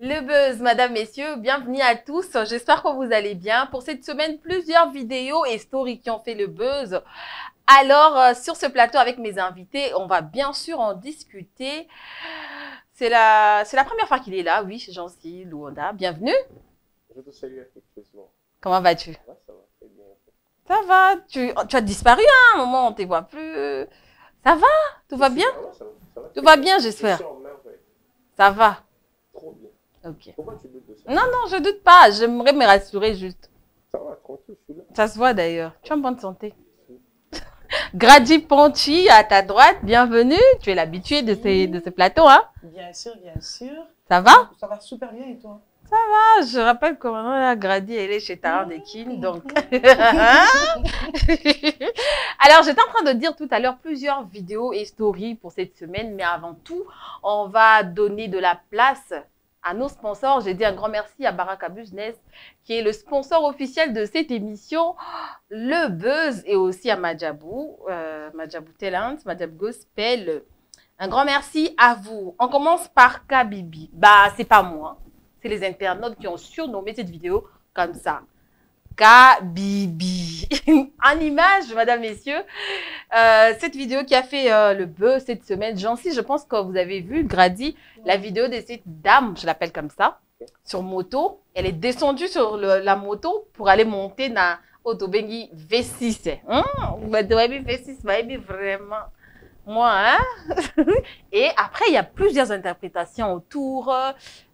Le buzz, madame, messieurs, bienvenue à tous. J'espère que vous allez bien. Pour cette semaine, plusieurs vidéos et stories qui ont fait le buzz. Alors, sur ce plateau avec mes invités, on va bien sûr en discuter. C'est la première fois qu'il est là. Oui, c'est Jancy Luanda. Bienvenue. Je te salue affectueusement. Comment vas-tu? Ça va très bien. Ça va. Tu as disparu à un moment, on ne te voit plus. Ça va? Tout va bien? Ça va Tout va bien, j'espère. Je suis en merveille. Ça va. Trop bien. Ok. Pourquoi tu doutes de ça? Non, non, je doute pas. J'aimerais me rassurer juste. Ça va, tranquille, je suis là. Ça se voit d'ailleurs. Tu es en bonne santé. Grady Ponchi, à ta droite, bienvenue. Tu es l'habitué de ce plateau, hein? Bien sûr, bien sûr. Ça va? Ça va super bien et toi? Ah, je rappelle que maintenant, la Grady, elle est chez Taran Dekin, donc. Alors, j'étais en train de dire tout à l'heure plusieurs vidéos et stories pour cette semaine, mais avant tout, on va donner de la place à nos sponsors. J'ai dit un grand merci à Baraka Business, qui est le sponsor officiel de cette émission, Le Buzz, et aussi à Madjabou, Madjabou Talent, Madjabou Gospel. Un grand merci à vous. On commence par Kabibi. Bah, c'est pas moi. C'est les internautes qui ont surnommé cette vidéo comme ça. Kabibi. En image, madame, messieurs, cette vidéo qui a fait le buzz cette semaine. Jancy, je pense que vous avez vu, Grady, la vidéo de cette dame, je l'appelle comme ça, sur moto. Elle est descendue sur la moto pour aller monter dans Autobengi V6. V6, vraiment. Moi, hein? Et après, il y a plusieurs interprétations autour.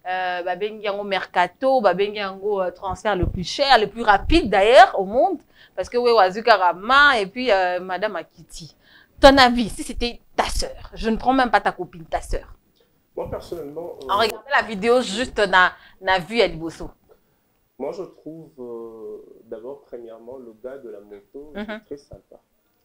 Babengi yango mercato, babengi yango transfert le plus cher, le plus rapide d'ailleurs au monde. Parce que Wazuka Rama et puis Madame Akiti. Ton avis, si c'était ta sœur, je ne prends même pas ta copine, ta sœur. Moi, personnellement... En regardant la vidéo, juste na vue à Liboso. Moi, je trouve, d'abord, premièrement, le gars de la moto est très sympa.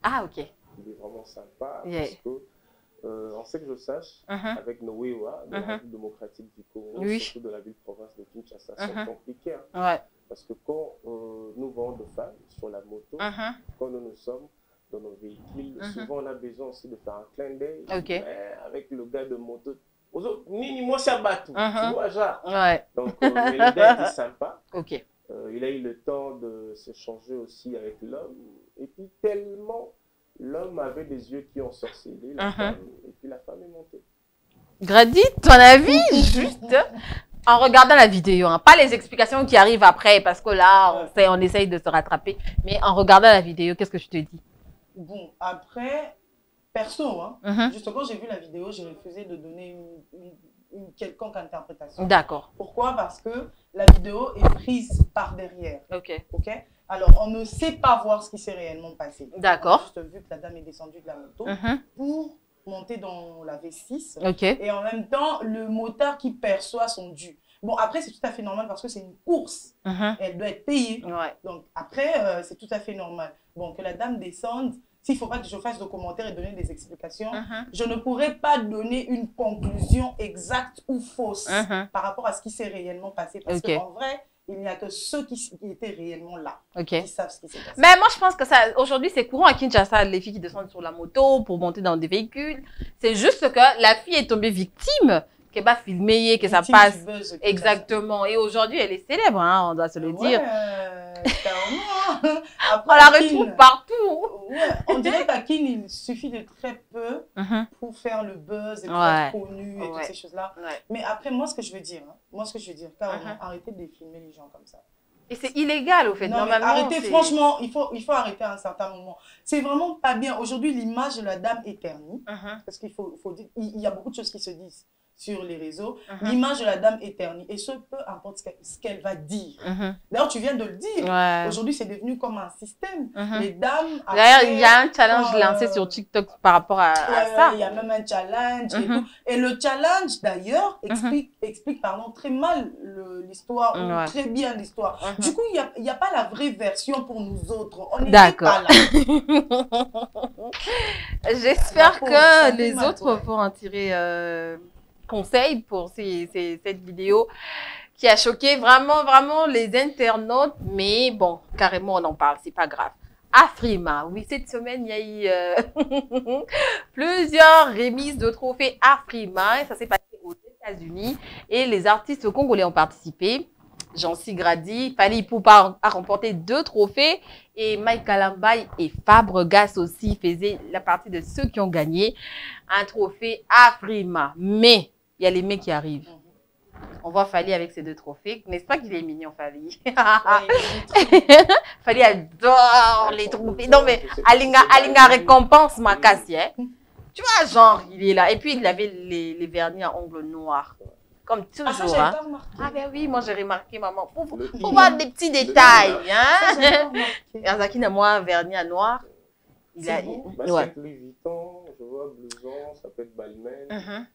Ah, ok. Il est vraiment sympa Yeah. parce que, on sait que je sache, avec nos Wewa, de la République démocratique du Congo, Oui. surtout de la ville-province de Kinshasa, c'est compliqué. Hein, Ouais. parce que quand nous vendons de femmes sur la moto, quand nous sommes dans nos véhicules, souvent on a besoin aussi de faire un clin d'œil. Ok. Mais avec le gars de moto, ni moi ça bat tout, tu vois, genre. Ouais. Donc, mais le gars était sympa. Ok. Il a eu le temps de s'échanger aussi avec l'homme. Et puis tellement, l'homme avait des yeux qui ont sorcelé la femme, et puis la femme est montée. Grady, ton avis, juste en regardant la vidéo, hein, pas les explications qui arrivent après, parce que là, on essaye de se rattraper, mais en regardant la vidéo, qu'est-ce que je te dis? Bon, après, perso, hein, justement, j'ai vu la vidéo, j'ai refusé de donner une quelconque interprétation. D'accord. Pourquoi? Parce que la vidéo est prise par derrière. Ok. Ok. Alors, on ne sait pas voir ce qui s'est réellement passé. D'accord. On a juste vu que la dame est descendue de la moto pour monter dans la V6. Ok. Et en même temps, le motard qui perçoit son dû. Bon, après, c'est tout à fait normal parce que c'est une course. Elle doit être payée. Ouais. Donc, après, c'est tout à fait normal. Bon, que la dame descende, s'il ne faut pas que je fasse de commentaires et donner des explications, je ne pourrais pas donner une conclusion exacte ou fausse par rapport à ce qui s'est réellement passé. Parce qu'en vrai, il n'y a que ceux qui étaient réellement là, qui savent ce qui s'est passé. Mais moi, je pense que ça, aujourd'hui, c'est courant à Kinshasa, les filles qui descendent sur la moto pour monter dans des véhicules. C'est juste que la fille est tombée victime, qu'elle va filmer, que ça passe. Exactement. Et aujourd'hui, elle est célèbre, hein, on doit se le dire. Après, on la retrouve partout. Ouais, on dirait qu'à Kin, il suffit de très peu pour faire le buzz et pour être connu et toutes ces choses-là. Mais après, moi, ce que je veux dire, carrément, arrêtez de filmer les gens comme ça. Et c'est illégal, au fait. Non, normalement, arrêtez, franchement, il faut arrêter à un certain moment. C'est vraiment pas bien. Aujourd'hui, l'image de la dame est ternie. Parce qu'il faut dire, il y a beaucoup de choses qui se disent sur les réseaux. L'image de la dame est ternie. Et ce, peu importe ce qu'elle va dire. D'ailleurs, tu viens de le dire. Aujourd'hui, c'est devenu comme un système. Les dames... D'ailleurs, il y a un challenge lancé sur TikTok par rapport à ça. Il y a même un challenge et tout. Et le challenge, d'ailleurs, explique très mal l'histoire, ou très bien l'histoire. Du coup, il n'y a pas la vraie version pour nous autres. On n'était pas là. J'espère que les autres vont en tirer conseil pour cette vidéo qui a choqué vraiment les internautes. Mais bon, carrément, on en parle, c'est pas grave. Afrima, oui, cette semaine, il y a eu plusieurs remises de trophées Afrima. Et ça s'est passé au États-Unis et les artistes congolais ont participé. Jancy Grady, Fally Ipupa a remporté 2 trophées et Mike Kalambay et Fabregas aussi faisaient la partie de ceux qui ont gagné un trophée Afrima. Mais il y a les mecs qui arrivent. On voit Fally avec ses 2 trophées. N'est-ce pas qu'il est mignon, Fally? Fally adore les trophées. Non mais Alinga récompense ma casse, hein? Tu vois, genre, il est là. Et puis, il avait les vernis à ongles noirs. Comme toujours. Ah, ah ben oui, moi j'ai remarqué, maman. Faut voir des petits détails. Hein? Yazaki n'a moins un vernis à noir. Il a. Ouais. Louis Vuitton, je vois, blouson, ça peut être Balmain.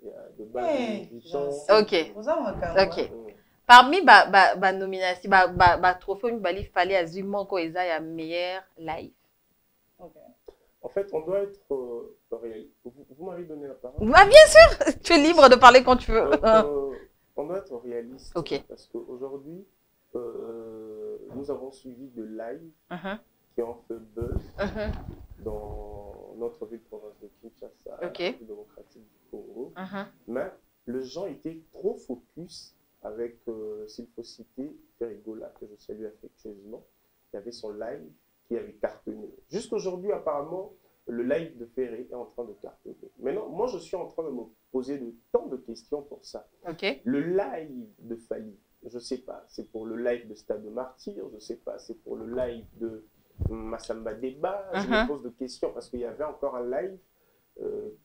Il y a de Louis Vuitton. Ok. Parmi ma nomination, ma trophée, il fallait absolument qu'il y ait un meilleur live. En fait, on doit être réaliste. Vous m'avez donné la parole. Ah, bien sûr, tu es libre de parler quand tu veux. On doit être réaliste. Okay. Parce qu'aujourd'hui, nous avons suivi de live qui ont fait buzz dans notre ville province de Kinshasa, la République démocratique du Congo. Mais les gens étaient trop focus avec, s'il faut citer, Ferrigola, que je salue affectueusement. Il y avait son live qui avait cartonné. Jusqu'aujourd'hui, apparemment, le live de Ferré est en train de cartonner. Maintenant, moi, je suis en train de me poser tant de questions pour ça. Le live de Fally, je ne sais pas, c'est pour le live de Stade de Martyr, je ne sais pas, c'est pour le live de Massamba Débat. Je me pose de questions parce qu'il y avait encore un live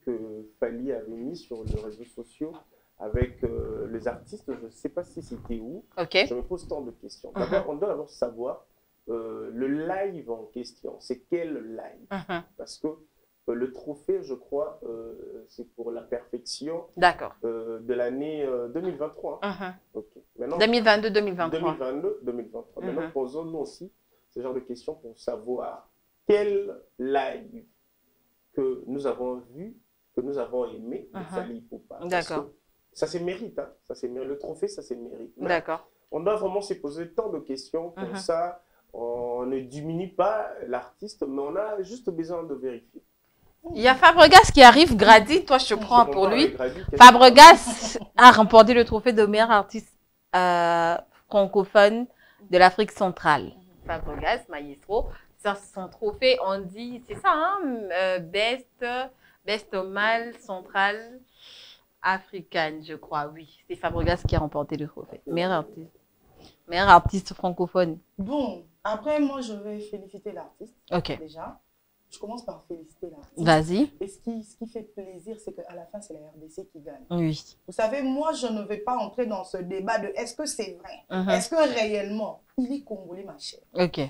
que Fally avait mis sur les réseaux sociaux avec les artistes. Je ne sais pas si c'était où. Je me pose tant de questions. D'abord, on doit d'abord savoir le live en question, c'est quel live? Parce que le trophée, je crois, c'est pour la perfection de l'année 2023. 2022-2023. 2022-2023. Maintenant, posons-nous aussi ce genre de questions pour savoir quel live que nous avons vu, que nous avons aimé de Fally Ipupa. D'accord. Ça se mérite, hein? Ça se mérite. Le trophée, ça se mérite. D'accord. On doit vraiment se poser tant de questions pour ça. On ne diminue pas l'artiste, mais on a juste besoin de vérifier. Il y a Fabregas qui arrive, Grady, toi je te prends pour lui. Fabregas a remporté le trophée de meilleur artiste francophone de l'Afrique centrale. Fabregas, maestro, son trophée, on dit, c'est ça, hein, best male central africaine, je crois, oui. C'est Fabregas qui a remporté le trophée. Meilleur artiste francophone. Bon, après, moi, je vais féliciter l'artiste. Déjà. Je commence par féliciter l'artiste. Vas-y. Et ce qui fait plaisir, c'est qu'à la fin, c'est la RDC qui gagne. Oui. Vous savez, moi, je ne vais pas entrer dans ce débat de est-ce que c'est vrai? Est-ce que réellement, il est congolais, ma chère?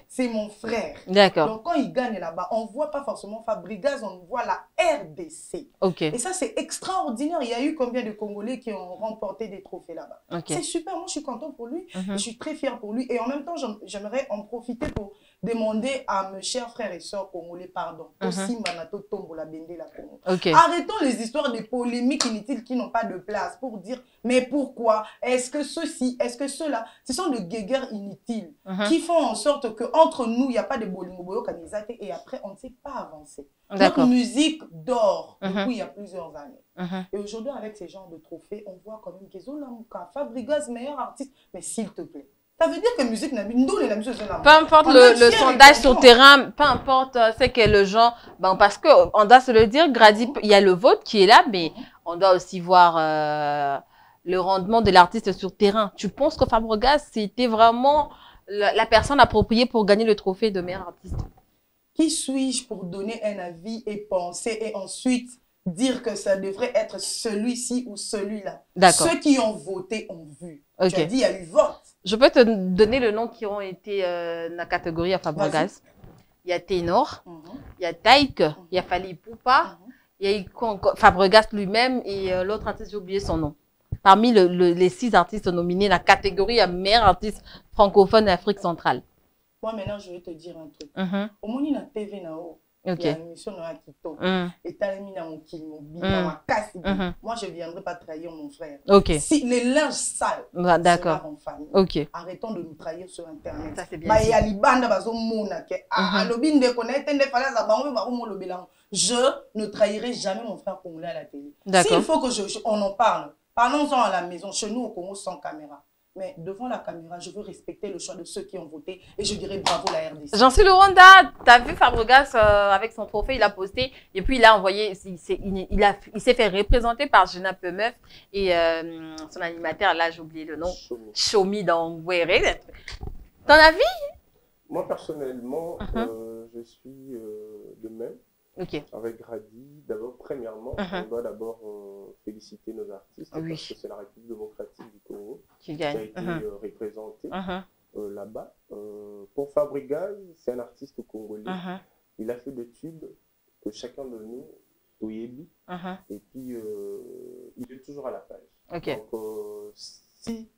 C'est mon frère. D'accord. Donc, quand il gagne là-bas, on ne voit pas forcément Fabregas, on voit la RDC. Et ça, c'est extraordinaire. Il y a eu combien de Congolais qui ont remporté des trophées là-bas? C'est super. Moi, je suis contente pour lui. Je suis très fière pour lui. Et en même temps, j'aimerais en profiter pour demander à mes chers frères et sœurs congolais pardon. Arrêtons les histoires de polémiques inutiles qui n'ont pas de place pour dire mais pourquoi? Est-ce que ceci? Est-ce que cela? Ce sont des guéguerres inutiles qui font en sorte qu'entre nous, il n'y a pas de bolingo kanizate et après, on ne sait pas avancer. Notre musique dort depuis il y a plusieurs années. Et aujourd'hui, avec ces genres de trophées, on voit quand même qu'ils ont Fabregas, meilleur artiste. Mais s'il te plaît, ça veut dire que musique n'a peu importe le sondage sur terrain, peu importe c'est que le genre, ben parce que on doit se le dire, Grady, il y a le vote qui est là, mais on doit aussi voir le rendement de l'artiste sur terrain. Tu penses que Fabregas, c'était vraiment la personne appropriée pour gagner le trophée de meilleur artiste? Qui suis-je pour donner un avis et penser et ensuite dire que ça devrait être celui-ci ou celui-là? Ceux qui ont voté ont vu. Tu as dit, il y a eu vote. Je peux te donner le nom qui ont été dans la catégorie à Fabregas. Il y a Ténor, il y a Taïk, il y a Fally Ipupa, il y a eu Fabregas lui-même et l'autre artiste, j'ai oublié son nom. Parmi les 6 artistes nominés dans la catégorie à meilleur artiste francophone d'Afrique centrale. Moi, maintenant, je vais te dire un truc. Au moins, il y a TV là-haut. Il y a une émission dans la Kito. Et tu as mis dans mon kimo, ma casse. Moi, je ne viendrai pas trahir mon frère. Si les linges sales, d'accord. En famille. Arrêtons de nous trahir sur Internet. Ça, c'est bien. Je ne trahirai jamais mon frère congolais à la télé. S'il faut qu'on en parle, Parlons-en à la maison, chez nous au Congo, sans caméra. Mais devant la caméra, je veux respecter le choix de ceux qui ont voté et je dirais bravo la RDC. Jean-C Rwanda, tu as vu Fabregas avec son trophée, il a posté et puis il a envoyé, il s'est fait représenter par Gena Pemeuf et son animateur, là j'ai oublié le nom, Chomi dans Ngwere. T'en as vu? Moi personnellement, je suis de même. Avec Grady, d'abord, premièrement, on doit d'abord féliciter nos artistes parce que c'est la République démocratique du Congo qui a été représentée là-bas. Pour Fabregas, c'est un artiste congolais. Il a fait des tubes que chacun de nous, Toyebi, et puis il est toujours à la page. Donc, si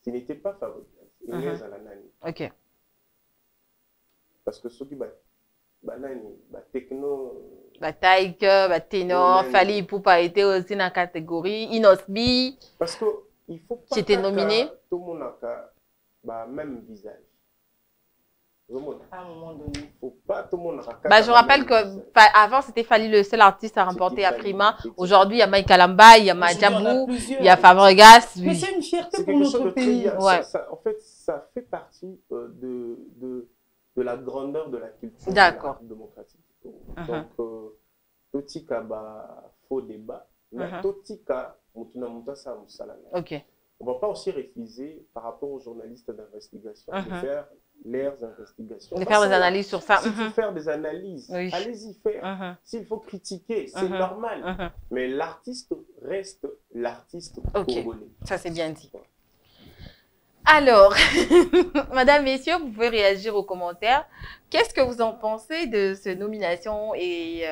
ce n'était pas Fabregas, il n'est à la nani. Parce que ceux qui battent, techno, taïka, ténor, Fally Ipupa était aussi dans la catégorie, Inosbi. Parce que il faut pas que nominé. Tout le monde a même visage. À un moment donné. Faut pas tout le monde je rappelle que avant c'était Fally le seul artiste à remporter Afrima. Aujourd'hui il y a Mike Kalamba, il y a Madjabou, il y a Fabregas. Mais c'est une fierté pour notre pays. En fait, ça fait partie de la grandeur de la culture démocratique. Donc, totika faux débat, mais totika mutuna muntasa musala. On ne va pas aussi refuser par rapport aux journalistes d'investigation de faire leurs investigations. De faire des analyses sur ça. S'il faut faire des analyses, allez-y faire. S'il faut critiquer, c'est normal. Mais l'artiste reste l'artiste congolais. Ça c'est bien dit. Alors, Madame, Messieurs, vous pouvez réagir aux commentaires. Qu'est-ce que vous en pensez de cette nomination et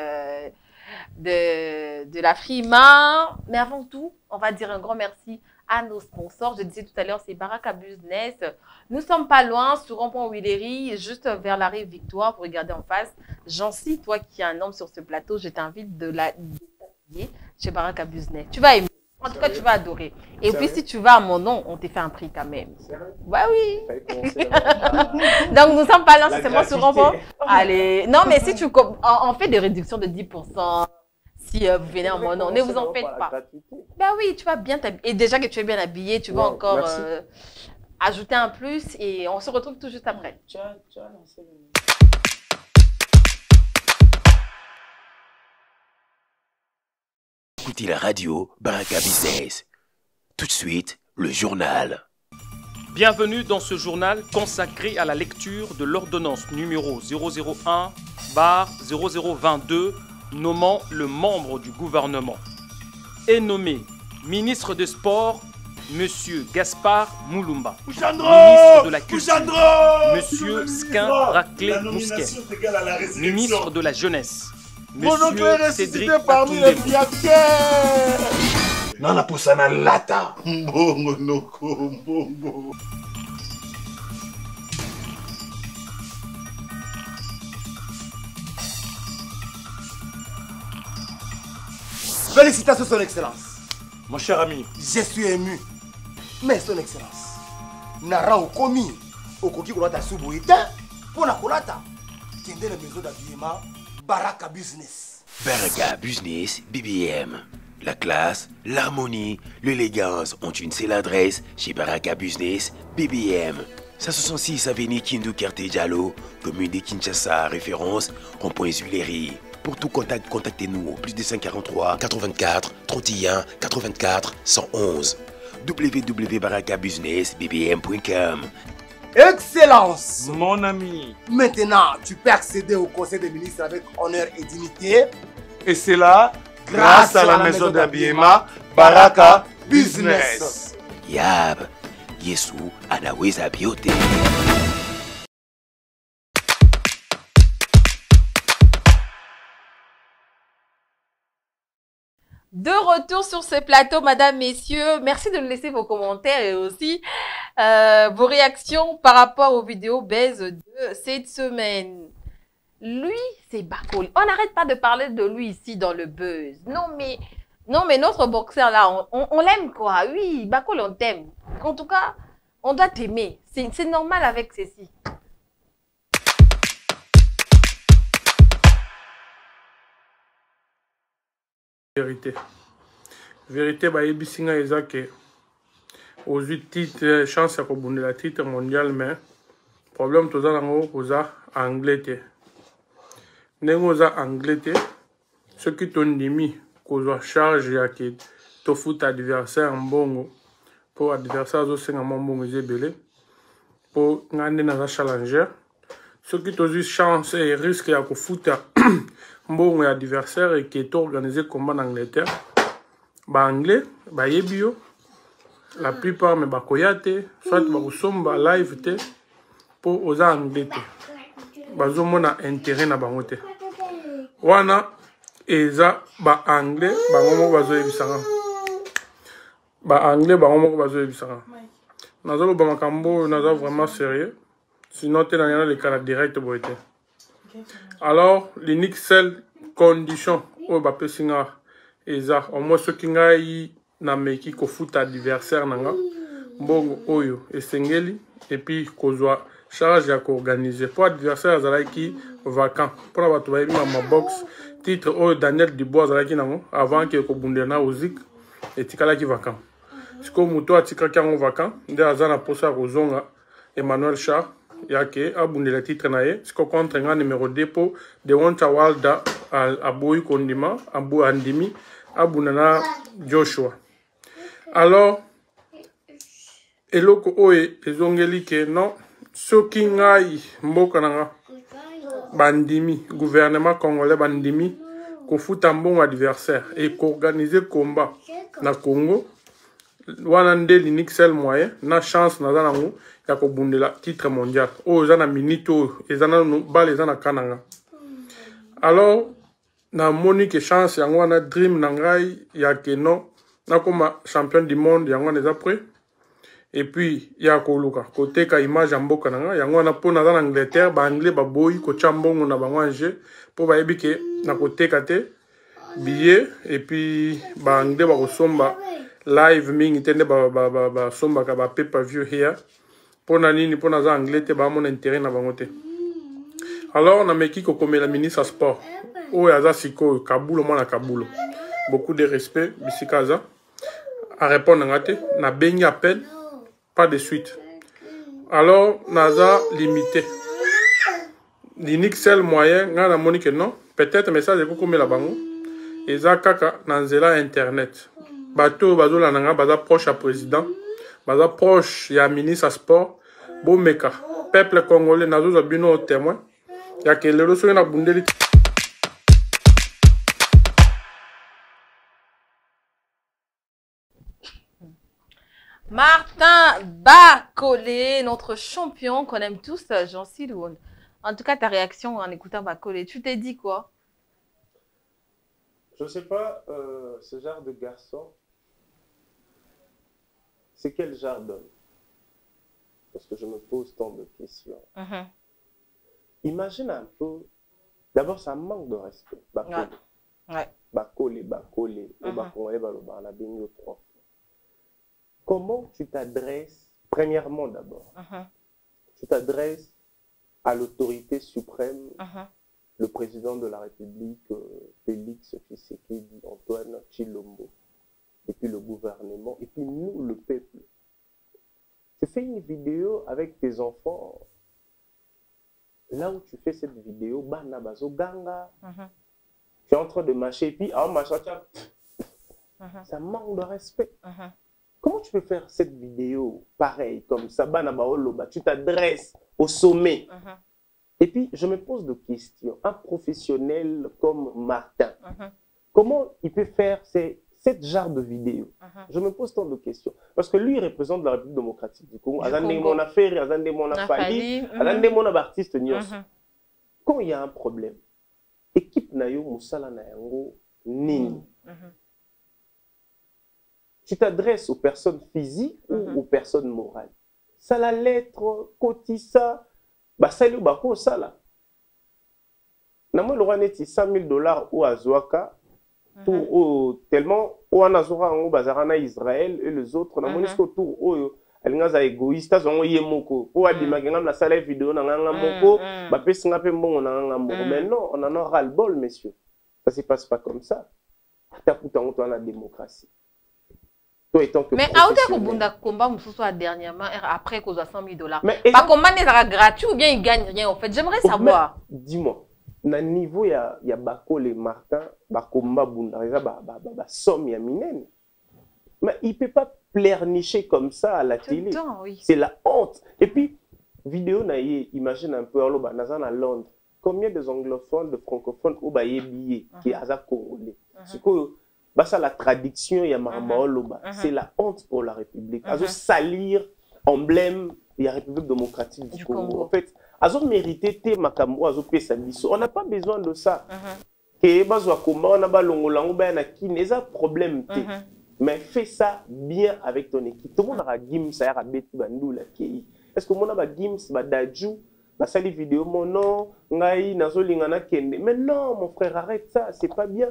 de la Frima? Mais avant tout, on va dire un grand merci à nos sponsors. Je disais tout à l'heure, c'est Baraka Business. Nous ne sommes pas loin, sur Rond-Point Willery, juste vers la rive Victoire. Vous regardez en face. Jean-C, toi qui es un homme sur ce plateau, je t'invite de t'habiller chez Baraka Business. Tu vas aimer. En tout cas, tu vas adorer. Et puis, si tu vas à mon nom, on te fait un prix quand même. Ouais, oui. Donc, nous ne sommes pas là, c'est seulement sur Rond-Point. Allez. Non, mais si tu... On fait des réductions de 10%. Si vous venez en mon nom, ne vous en faites pas. Ben oui, tu vas bien t'habiller. Et déjà que tu es bien habillé, tu vas encore ajouter un plus et on se retrouve tout juste après. Tu as lancé le... Écoutez la radio Baraka Business. Tout de suite, le journal. Bienvenue dans ce journal consacré à la lecture de l'ordonnance numéro 001/0022 nommant le membre du gouvernement. Est nommé ministre des Sports, Monsieur Gaspard Moulumba. Ministre de la Culture, Monsieur Skin Raclé Mousquet. Ministre de la Jeunesse, Monsieur Cédric Atoundé. Nana Poussana Lata. Mbongo noko mbongo. Félicitations, Son Excellence. Mon cher ami, je suis ému. Mais Son Excellence, Nara Okomi, Okoki Kolata Subuita, Pona Kolata, Kende la maison d'habillement, Baraka Business. Baraka Business BBM. La classe, l'harmonie, l'élégance ont une seule adresse chez Baraka Business BBM. 566 avenue Kindu Kerte Diallo, commune de Kinshasa, référence rond-point Willery. Pour tout contact, contactez-nous au plus 243 84 31 84 111 www.barakabusinessbbm.com. Excellence! mon ami. Maintenant, tu peux accéder au Conseil des ministres avec honneur et dignité. Et c'est là, grâce à la maison d'habillement Baraka Business. Yab, Yesu anaweza biote. De retour sur ce plateau, Madame, Messieurs, merci de nous laisser vos commentaires et aussi vos réactions par rapport aux vidéos buzz de cette semaine. Lui, c'est Bakoli. On n'arrête pas de parler de lui ici dans le buzz. Non, mais notre boxeur là, on l'aime quoi? Oui, Bakoli, on t'aime. En tout cas, on doit t'aimer. C'est normal avec ceci. Vérité. vérité bayebisinga eza ke ozwi titre chance ya kobundela titre mondial mais problème toza nango oza anglais te ndenge oza anglais te soki tondimi kozwa charge ya ke tofuta adversaire mbongo mpo adversaire azosenga mwa mbongo eza ebele mpo nga nde naza challenger soki tozwi chance e risque ya kofuta mbongo ya adversaire eke toorganize combat na Angleterre baanglais bayebi yo la plupart me bakoya te soit bakosomba live te mpo oza anglais te bazomona intérêt na bango te wana eza baanglais bango moko bazoyebisanga baanglais bango moko bazoyebisanga nazoloba makambo oyo naza vraiment sérieux sinon te naniana lekala direct boye te alors l'unique seule condition oyo bapesinga eza au moins soki ngai nameki kofuta adversaire nanga mbongo oyo esengeli epuis kozwa charge ya koorganize mpo adversaire azalaki vacant mpona bato bayebi mabox titre oyo Daniel Dubois azalaki nango avant ke kobundela na ozik etikalaki vacant sikoyo moto atikaki yango vacant nde aza na posa ya kozonga Emmanuel Char yake abundela titre na ye sikoyo contre nga numéro 2 po de Woncha Walda aboyi kondima andimi abunda na Joshua. Alors eloko oyo ezongeli ke non soki ngai mboka nanga bandimi gouvernement congolais bandimi kofuta mbongo adversaire et koorganiser combat na Congo wana nde l'unique seul moyen na chance naza nango ya kobundela titre mondial oyo eza na minute oyo eza na bale eza na kananga. Alors namoni ke chance yango wana dream na ngai ya ke non nakoma champion du monde yango wana eza prêt et puis ya koluka koteka image ya mboka nanga yango wana mpo naza na Angleterre baanglais baboyi kotya mbongo na bango anje mpo bayebi ke na koteka te billet et puis baanglais bakosomba live mingi te nde basombaka ba pay per view here mpo na nini mpo naza anglais te baamona intérêt na bango te. Alors nameki kokomela ministre sport oyo aza sikoyo Kabulo mwana Kabulo beaucoup de respect bisika aza a répondre nga te na bengi appel pas de suite. Alors naza limité l'unique seul moyen nga namoni ke non peut-être message ekokomela bango eza kaka na nzela internet bato bazolanda nga baza proche ya président baza proche ya ministre ya sport bomeka peuple congolais nazozwa bino témoin ya ke lelo soki nabundeli Martin Bakolé, notre champion qu'on aime tous, Jancy Louone. En tout cas, ta réaction en écoutant Bakolé, tu t'es dit quoi? Je ne sais pas, ce genre de garçon, c'est quel genre d'homme? Parce que je me pose tant de questions. Imagine un peu, d'abord, ça manque de respect. Bakolé. Ouais. Bakolé. Comment tu t'adresses, premièrement d'abord, tu t'adresses à l'autorité suprême, le président de la République, Félix Tshisekedi, Antoine Tshilombo, et puis le gouvernement, et puis nous, le peuple. Tu fais une vidéo avec tes enfants, là où tu fais cette vidéo, Ganga, tu es en train de mâcher, et puis, ça manque de respect. Comment tu peux faire cette vidéo pareil, comme ça, tu t'adresses au sommet? Et puis, je me pose des questions. Un professionnel comme Martin, comment il peut faire cette genre de vidéo? Je me pose tant de questions. Parce que lui, il représente la République démocratique du Congo. Mon affaire, mon affaire, mon artiste. Quand il y a un problème, équipe Nayo Moussala Nayango Nini. Tu t'adresses aux personnes physiques ou aux personnes morales. Ça la lettre, Kotissa, Basali ou Bako, ça là. Namo le roi net $100,000 ou à Zouaka, tellement, ou à Nazora, ou Bazarana Israël et les autres, Namo nisco tour, ou Alingaza égoïste, on y est moko, ou à Dimagam la salle vidéo, n'a un moko, Bapé Snapé Mon, on a un moko. Mais non, on en a ras le bol, messieurs. Ça ne se passe pas comme ça. T'as pourtant la démocratie. Toi étant que mais à combat dernièrement après qu'on a $100 000. Par combat n'est gratuit ou bien il gagne rien en fait? J'aimerais savoir. Dis-moi, na niveau il y a Bakole et Martin, ba combat bunda, ba somme ya minene. Mais il peut pas pleurnicher comme ça à la télé. Oui. C'est la honte. Et puis vidéo naïe, imagine un peu alors nazan à Londres. Combien de anglophones, de francophones au baye billet qui est à congolais. C'est que ça la traduction ya c'est la honte pour la République. Azo salir emblème de la République démocratique du Congo. En fait, azo mérité te makambo azo pesa biso. On n'a pas besoin de ça. Que bazo komba on a ba longolango ba na kineza problème te. Mais fais ça bien avec ton équipe. Tout le monde a Gims, ça a bêti bandou la kei. Est-ce que mon a Gims, Badaju, la salle vidéo, mon nom, ngai, nazo lingana kende. Mais non, mon frère, arrête ça, c'est pas bien.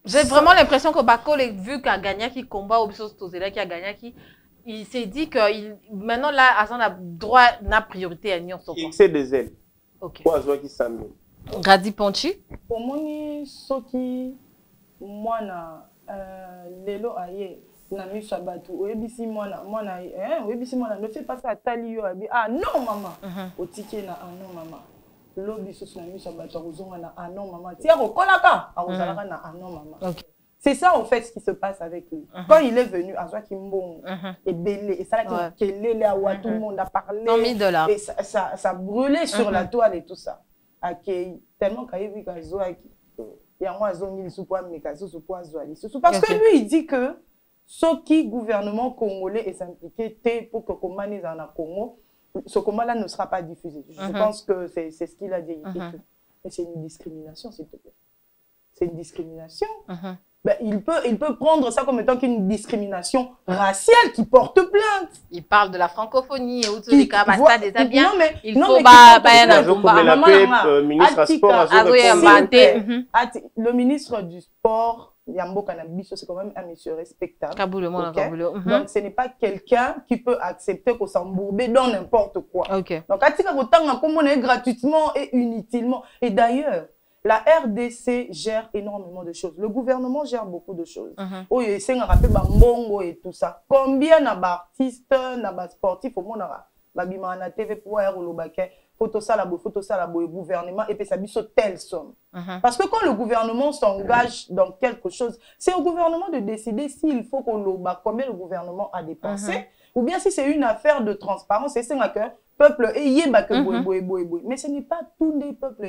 J'ai vraiment l'impression que Bakole, vu qu'il a gagné qui combat au Tozela qui a gagné il s'est dit que maintenant là, Azan a droit, n'a priorité à Nyon Soko. C'est des ailes. Ok. Pour Azwa qui s'amène. Gradi Ponchi. Pour moi, Soki, moi na lelo aye na miso abatu oyebisi mwana oyebisi mwana ne fais pas ça tali yo abi non maman otike na non maman lobi so na miso abatu ozonga na non maman tia kokolaka akozalaka na non maman. C'est ça en fait ce qui se passe avec lui. Quand il est venu à Zoaki Mbong et belé et ça là qui est là où tout le monde a parlé $100 000 et ça brûlait sur la toile et tout ça. Accueilli tellement qu'il y a vu qu'à Zoaki parce que lui, il dit que ce gouvernement congolais est impliqué pour que Komanis en a Congo, ce combat-là ne sera pas diffusé. Je pense que c'est ce qu'il a dit. Mais c'est une discrimination, s'il te plaît. C'est une discrimination. Ben, il peut prendre ça comme étant qu'une discrimination raciale qui porte plainte. Il parle de la francophonie et où tous les cas, ça déjà bien. Non, mais il faut le ministre du sport, Yambo Kanabiso, c'est quand même un monsieur respectable. Donc, ce n'est pas quelqu'un qui peut accepter qu'on s'embourbe dans n'importe quoi. Donc, gratuitement et inutilement. Et d'ailleurs, la RDC gère énormément de choses. Le gouvernement gère beaucoup de choses. Oh, il y a Mbongo et tout ça. Combien d'artistes, de sportifs au monde babima na TV pour le baquet, photo ça la gouvernement et puis ça biso telle somme. Parce que quand le gouvernement s'engage dans quelque chose, c'est au gouvernement de décider s'il faut qu'on le combien le gouvernement a dépensé ou bien si c'est une affaire de transparence. C'est ça que peuple mais ce n'est pas tous les peuples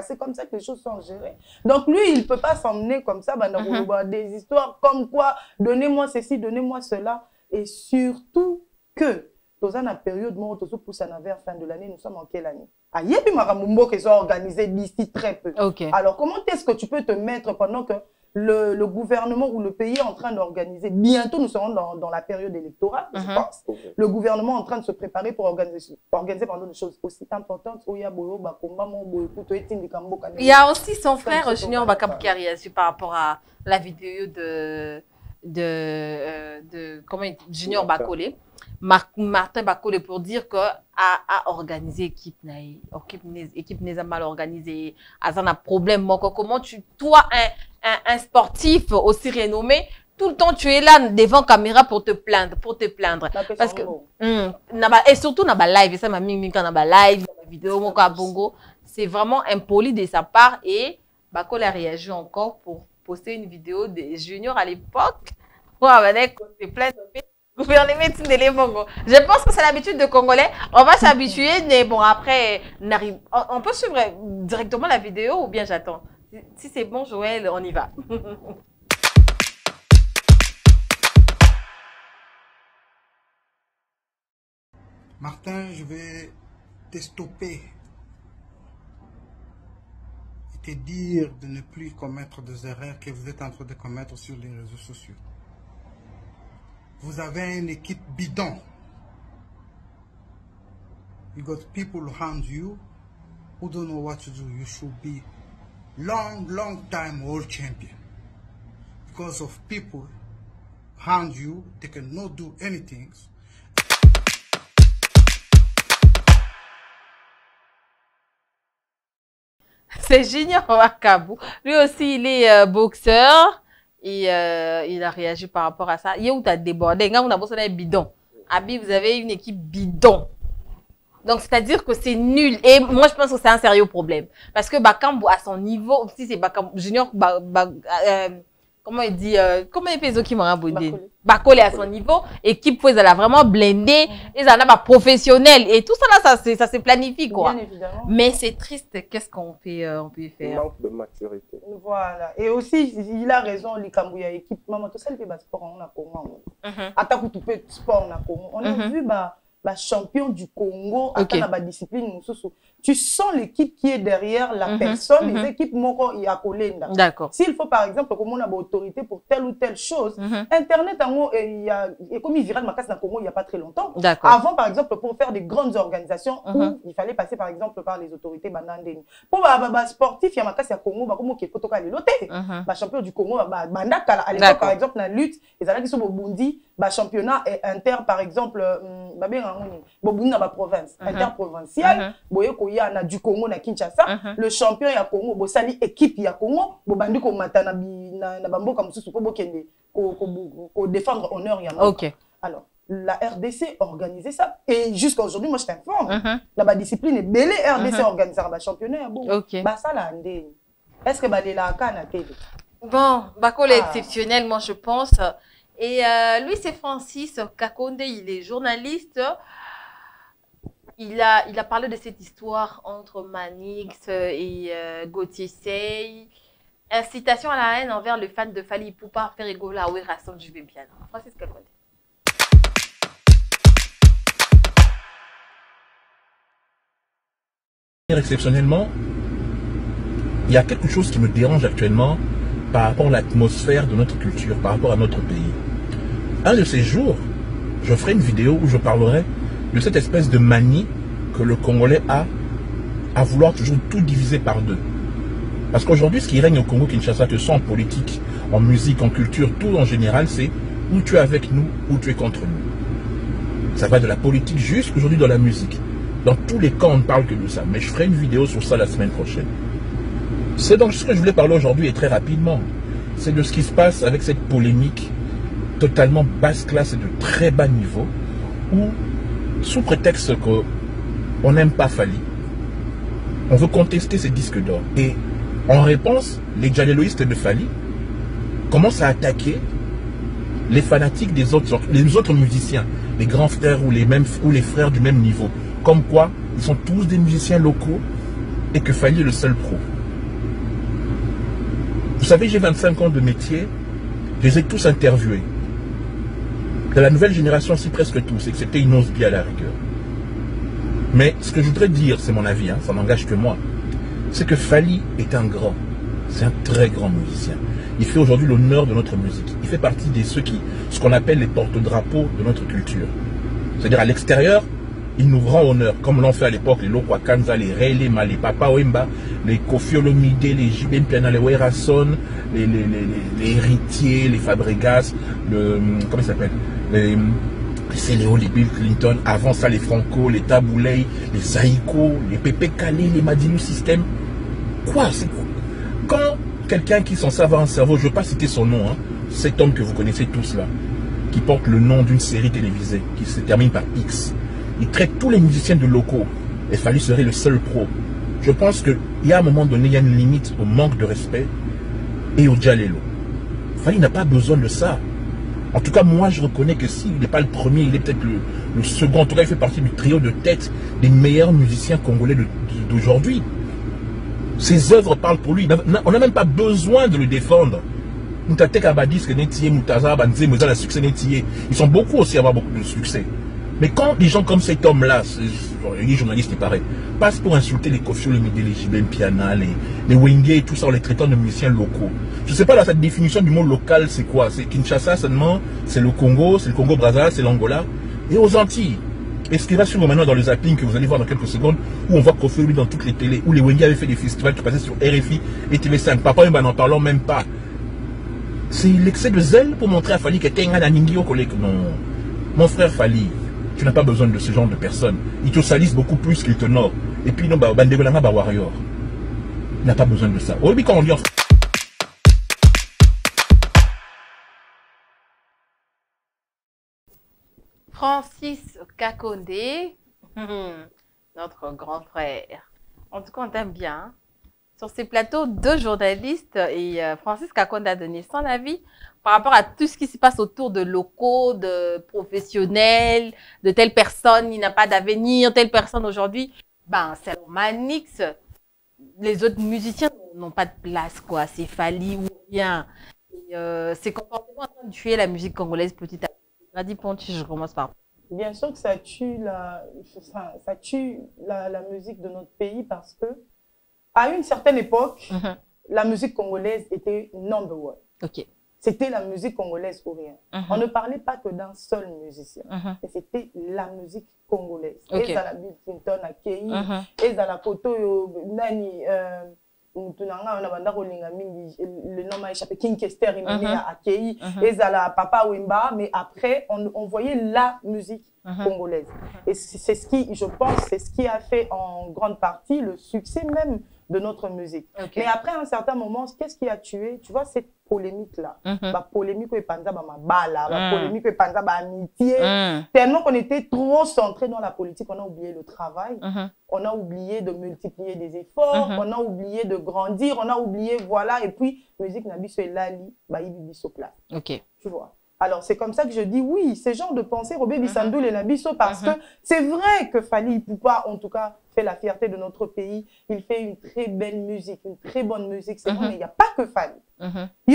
c'est comme ça que les choses sont gérées. Donc lui il peut pas s'emmener comme ça des histoires comme quoi donnez-moi ceci, donnez-moi cela, et surtout que dans la période où on pousse en vers fin de l'année, nous sommes en quelle année? Ayebi Maramumbo qui sont organisés d'ici très peu. Alors comment est-ce que tu peux te mettre pendant que le gouvernement ou le pays est en train d'organiser, bientôt nous serons dans la période électorale, je pense. Le gouvernement est en train de se préparer pour organiser des choses aussi importantes. Il y a aussi son frère Junior Bakabou qui a réagi par rapport à la vidéo de Junior Bakole. Martin Bakole pour dire que a organisé équipe n'est mal organisée, a un problème. Comment toi un sportif aussi renommé, tout le temps tu es là devant caméra pour te plaindre, parce que et surtout dans la live, ça m'a mis quand dans la live, la vidéo bongo, c'est vraiment impoli de sa part. Et Bakole a réagi encore pour poster une vidéo de Junior à l'époque. C'est plein de je pense que c'est l'habitude de Congolais. On va s'habituer, mais bon, après, on peut suivre directement la vidéo ou bien j'attends. Si c'est bon, Joël, on y va. Martin, je vais te stopper et te dire de ne plus commettre des erreurs que vous êtes en train de commettre sur les réseaux sociaux. Vous avez une équipe bidon. You got people around you who don't know what to do. You should be long time world champion. Because of people around you, they cannot do anything. C'est Junior Bakabou. Lui aussi, il est boxeur. Et il a réagi par rapport à ça. Hier, où tu as débordé, quand on a besoin d'un bidon. Abi, vous avez une équipe bidon. Donc, c'est-à-dire que c'est nul. Et moi, je pense que c'est un sérieux problème. Parce que Bakambu, à son niveau, si c'est Bakambu Junior, comment il dit, comment il fait ceux qui m'ont abonné? Bakole à son niveau, équipe, elle a vraiment blindé, ils en ont professionnel. Et tout ça là, ça se planifie, quoi. Bien évidemment. Mais c'est triste. Qu'est-ce qu'on peut faire? Manque de maturité. Voilà. Et aussi, il a raison, Likambouya équipe. Maman, tout ça, il fait sport, on a comment? Attaque ou tout peut sport, on a comment? On a vu, champion du Congo, dans la discipline. Tu sens l'équipe qui est derrière la personne, les équipes moko y a collé. D'accord. S'il faut par exemple, comme on a autorité pour telle ou telle chose, Internet, il y a, comme il virait de ma casse dans le Congo il n'y a pas très longtemps. Avant, par exemple, pour faire des grandes organisations, où il fallait passer par exemple par les autorités banandeni. Pour les sportifs, il y a ma casse à Congo, comme qui est photo loté. Champion du Congo, bandaka à l'époque, par exemple, dans la lutte, les alliés qui sont au Burundi, championnat inter, par exemple, Bobundi dans la province, interprovinciale, il y a du Congo na Kinshasa, le champion ya Congo, bosali équipe ya Congo, bobandi ko matana na bambo comme sous pour bokende ko défendre honneur ya. OK. Alors, la RDC organisait ça et jusqu'à aujourd'hui moi je t'informe, la discipline est belle RDC organisait un championnat ya bon. Bah ça là ndé. Est-ce que balela kana télé? Bon, Bakole est exceptionnel moi je pense. Et lui c'est Francis Kakonde, il est journaliste. Il a parlé de cette histoire entre Manix et Gauthier Sey. Incitation à la haine envers les fans de Fally Ipupa, faire rigoler à Werrason du Bempiana. Francis Kakonde. Exceptionnellement, il y a quelque chose qui me dérange actuellement par rapport à l'atmosphère de notre culture, par rapport à notre pays. Un de ces jours, je ferai une vidéo où je parlerai de cette espèce de manie que le Congolais a à vouloir toujours tout diviser par deux. Parce qu'aujourd'hui, ce qui règne au Congo-Kinshasa, que ce soit en politique, en musique, en culture, tout en général, c'est où tu es avec nous, où tu es contre nous. Ça va de la politique jusqu'aujourd'hui dans la musique. Dans tous les camps, on ne parle que de ça. Mais je ferai une vidéo sur ça la semaine prochaine. C'est donc ce que je voulais parler aujourd'hui et très rapidement. C'est de ce qui se passe avec cette polémique totalement basse classe et de très bas niveau, où, sous prétexte qu'on n'aime pas Fally, on veut contester ces disques d'or. Et en réponse, les djaleloïstes de Fally commencent à attaquer les fanatiques des autres musiciens, les grands frères ou les frères du même niveau. Comme quoi, ils sont tous des musiciens locaux et que Fally est le seul pro. Vous savez, j'ai 25 ans de métier, je les ai tous interviewés. De la nouvelle génération aussi, presque tous, excepté Inosbi à la rigueur. Mais ce que je voudrais dire, c'est mon avis, ça n'engage que moi, c'est que Fally est un grand, c'est un très grand musicien. Il fait aujourd'hui l'honneur de notre musique. Il fait partie de ce qu'on appelle les porte-drapeaux de notre culture. C'est-à-dire à l'extérieur, il nous rend honneur, comme l'ont fait à l'époque les Lokwa Kanza, les Ray, les Papa Wemba, les Kofi Olomide, les J.B. Mpiana, les Werrason, les Héritiers, les Fabregas, comment il s'appelle, les Céléo, les Bill Clinton, avant ça les Franco, les Taboulay, les Zaïko, les Pépé Kali, les Madilu System. Quoi? Quand quelqu'un qui s'en sert avoir un cerveau, je ne veux pas citer son nom, cet homme que vous connaissez tous là, qui porte le nom d'une série télévisée, qui se termine par X, il traite tous les musiciens de locaux, et Fally serait le seul pro. Je pense qu'il y a un moment donné, il y a une limite au manque de respect et au djalelo. Fally n'a pas besoin de ça. En tout cas, moi, je reconnais que s'il n'est pas le premier, il est peut-être le second. En tout cas, il fait partie du trio de tête des meilleurs musiciens congolais d'aujourd'hui. Ses œuvres parlent pour lui. On n'a même pas besoin de le défendre. Ils sont beaucoup aussi à avoir beaucoup de succès. Mais quand des gens comme cet homme-là, les journalistes, il paraît, passent pour insulter les Kofi Olomide, les J.B. Mpiana, les Wenge et tout ça, en les traitant de musiciens locaux. Je ne sais pas, là, cette définition du mot local, c'est quoi? C'est Kinshasa seulement, c'est le Congo-Brazza, c'est l'Angola, et aux Antilles. Et ce qui va suivre maintenant dans le zapping que vous allez voir dans quelques secondes, où on voit Kofi Olomide dans toutes les télés, où les Wenge avaient fait des festivals qui passaient sur RFI et TV5. Papa, n'en parlons même pas. C'est l'excès de zèle pour montrer à Fally qu'il était un Ningio collègue. Non. Mon frère Fally, tu n'as pas besoin de ce genre de personnes. Ils te salissent beaucoup plus qu'ils t'honorent. Et puis, non, warrior. Il n'a pas besoin de ça. Aujourd'hui, quand on dit Francis Kakonde, notre grand frère. En tout cas, on t'aime bien. Hein? Sur ces plateaux, 2 journalistes et Francis Kakonde a donné son avis par rapport à tout ce qui se passe autour de locaux, de professionnels, de telle personne, il n'a pas d'avenir, telle personne aujourd'hui. Ben, c'est Manix. Les autres musiciens n'ont pas de place, quoi. C'est Fali ou rien. C'est complètement en train de tuer la musique congolaise petit à petit. Grady Ponty, je commence par. Bien sûr que ça tue la musique de notre pays parce que à une certaine époque, la musique congolaise était number one. Ok. C'était la musique congolaise pour rien. On ne parlait pas que d'un seul musicien. Mais c'était la musique congolaise. Et à la Bill Clinton, à Kei, et à la Poto, Nani, le nom m'a échappé, King Kester, il m'a à Kei, et à la Papa Wemba. Mais après, on voyait la musique congolaise. Et c'est ce qui, je pense, c'est ce qui a fait en grande partie le succès même de notre musique. Mais après, à un certain moment, qu'est-ce qui a tué? Tu vois, cette polémique-là. La polémique où Panza ma bala, la polémique où Panza ma amitié. Tellement qu'on était trop centré dans la politique, on a oublié le travail, on a oublié de multiplier des efforts, on a oublié de grandir, on a oublié, voilà, et puis, musique n'a biso et lali, bah, il biso place. Ok. Tu vois. Alors, c'est comme ça que je dis oui, ces genres de pensées, Robé Bissandou et Nabiso, parce que c'est vrai que Fally Ipupa, en tout cas, fait la fierté de notre pays. Il fait une très belle musique, une très bonne musique. C'est vrai, mais il n'y a pas que Fally.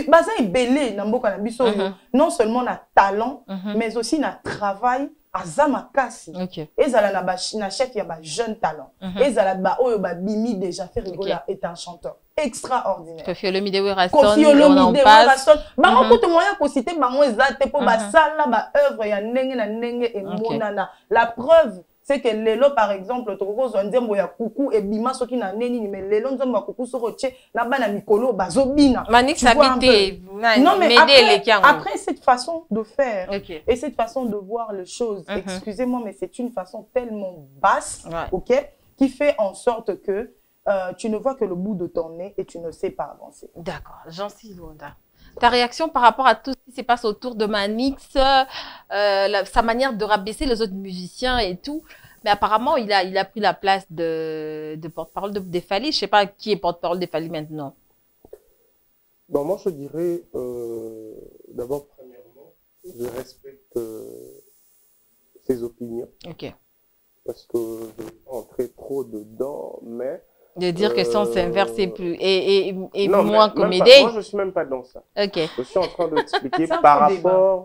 Baza est belé, Namboka Nabiso, non seulement na talent, mais aussi na travail. Azama kasi. Ezala na chef ya ba jeune talent. Ezala ba oyo ba bimi déjà fait rigoler est un chanteur extraordinaire. Kofi Olomide Werrason, on en passe. Bango kutu moya ko citer bango ezate po ba sala ba œuvre ya ndenge na ndenge e monana. La preuve c'est que lelo par exemple toko zo nzembo ya kuku e bima soki na neni ni mais lelo nzembo ya kuku soko che na bana mikolo bazobina. Manix habité. Non mais après cette façon de faire et cette façon de voir les choses, excusez-moi mais c'est une façon tellement basse, qui fait en sorte que tu ne vois que le bout de ton nez et tu ne sais pas avancer. D'accord, Jean-Sylvain Londa. Ta réaction par rapport à tout ce qui se passe autour de Manix, sa manière de rabaisser les autres musiciens et tout. Mais apparemment, il a pris la place de porte-parole de Fally. Je ne sais pas qui est porte-parole de Fally maintenant. Bon, moi, je dirais, d'abord, premièrement, je respecte ses opinions. Ok. Parce que je ne vais pas entrer trop dedans, mais... De dire que son s'inverse et non, moins comédie. Moi, je ne suis même pas dans ça. Ok. Je suis en train de t'expliquer par rapport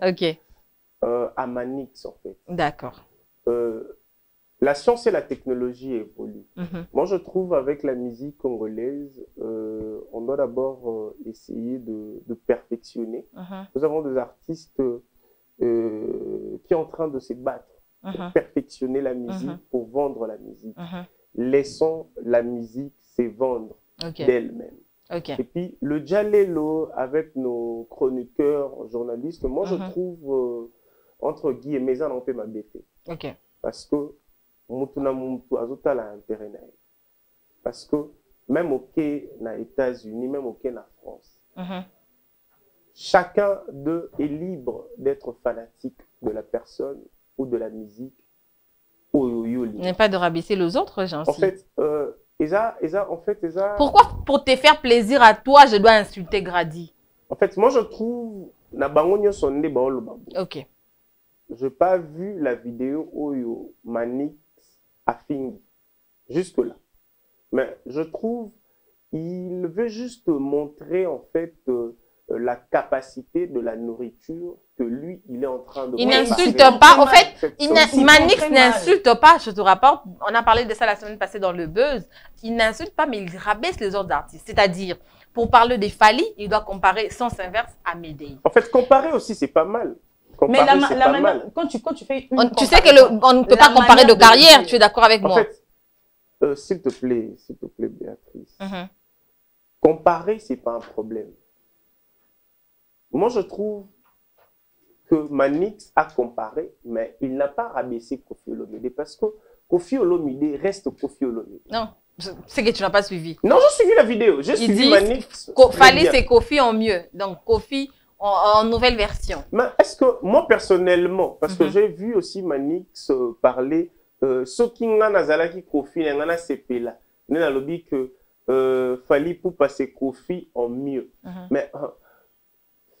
à Manix, en fait. D'accord. La science et la technologie évoluent. Moi, je trouve avec la musique congolaise, on doit d'abord essayer de perfectionner. Nous avons des artistes qui sont en train de se battre pour perfectionner la musique, pour vendre la musique. Laissons la musique se vendre d'elle-même. Et puis, le Djalelo, avec nos chroniqueurs, journalistes, moi, je trouve, entre guillemets, on peut m'embêter. Parce que, parce que, même au Quai, aux États-Unis, même au Quai, en France, chacun d'eux est libre d'être fanatique de la personne ou de la musique. Il n'y a pas de rabaisser les autres, gens. En fait, pourquoi pour te faire plaisir à toi, je dois insulter Grady? En fait, moi je trouve ok. Je n'ai pas vu la vidéo où Manix a fini jusque-là. Mais je trouve il veut juste montrer en fait la capacité de la nourriture que lui, il est en train de... Il n'insulte pas. En fait, Manix n'insulte pas, je te rapporte. On a parlé de ça la semaine passée dans le buzz. Il n'insulte pas, mais il rabaisse les autres artistes. C'est-à-dire, pour parler des Fally, il doit comparer sens inverse à Médée. En fait, comparer aussi, c'est pas mal. Comparer, mais la manière, quand tu fais une tu sais qu'on ne peut pas comparer de carrière, tu es d'accord avec moi? En fait, s'il te plaît, Béatrice, comparer, c'est pas un problème. Moi, je trouve que Manix a comparé, mais il n'a pas rabaissé Kofi Olomide parce que Kofi Olomide reste Kofi Olomide. Non, c'est que tu n'as pas suivi. Non, j'ai suivi la vidéo. J'ai suivi Manix. Fally, c'est Kofi en mieux. Donc, Kofi en nouvelle version. Mais est-ce que, moi personnellement, parce que j'ai vu aussi Manix parler, ce qui n'a nazalaki Kofi, n'a sepela, n'a lobby que fallait pour passer Kofi en mieux. Mais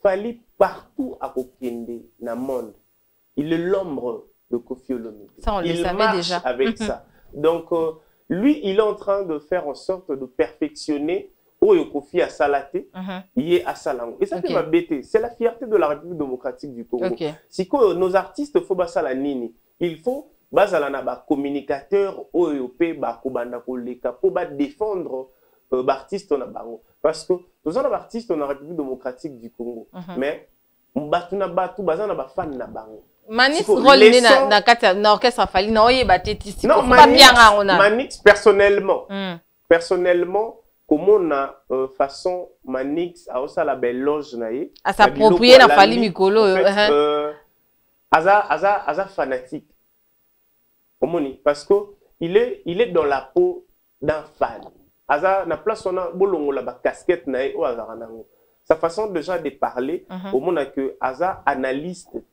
fallait partout à Kokende, dans le monde. Il est l'ombre de Kofi Olomide. Ça, on le savait marche déjà. Avec ça. Donc, lui, il est en train de faire en sorte de perfectionner Oyo Kofi à Salaté, il est à Salango. Et ça fait ma bêtise. C'est la fierté de la République démocratique du Congo. Si nos artistes, faut basa la nini, il faut basa la naba communicateur Oyo pe ba kubanda koleka pour ba défendre l'artiste na bango. Parce que nous avons artistes dans la République démocratique du Congo. Mais batuna batu basa na ba fan na bango. Manix rôle na orchestre fali na oye bateti si ko pas bien on a. Manix personnellement comment on a façon Manix a aussi la belle loge naïe à s'approprier na fali mikolo aza fanatique comment ni parce que il est dans la peau d'un fan aza na place on a bolongo la ba casquette naïe ou aza ranango sa façon déjà de parler au monde que aza analyste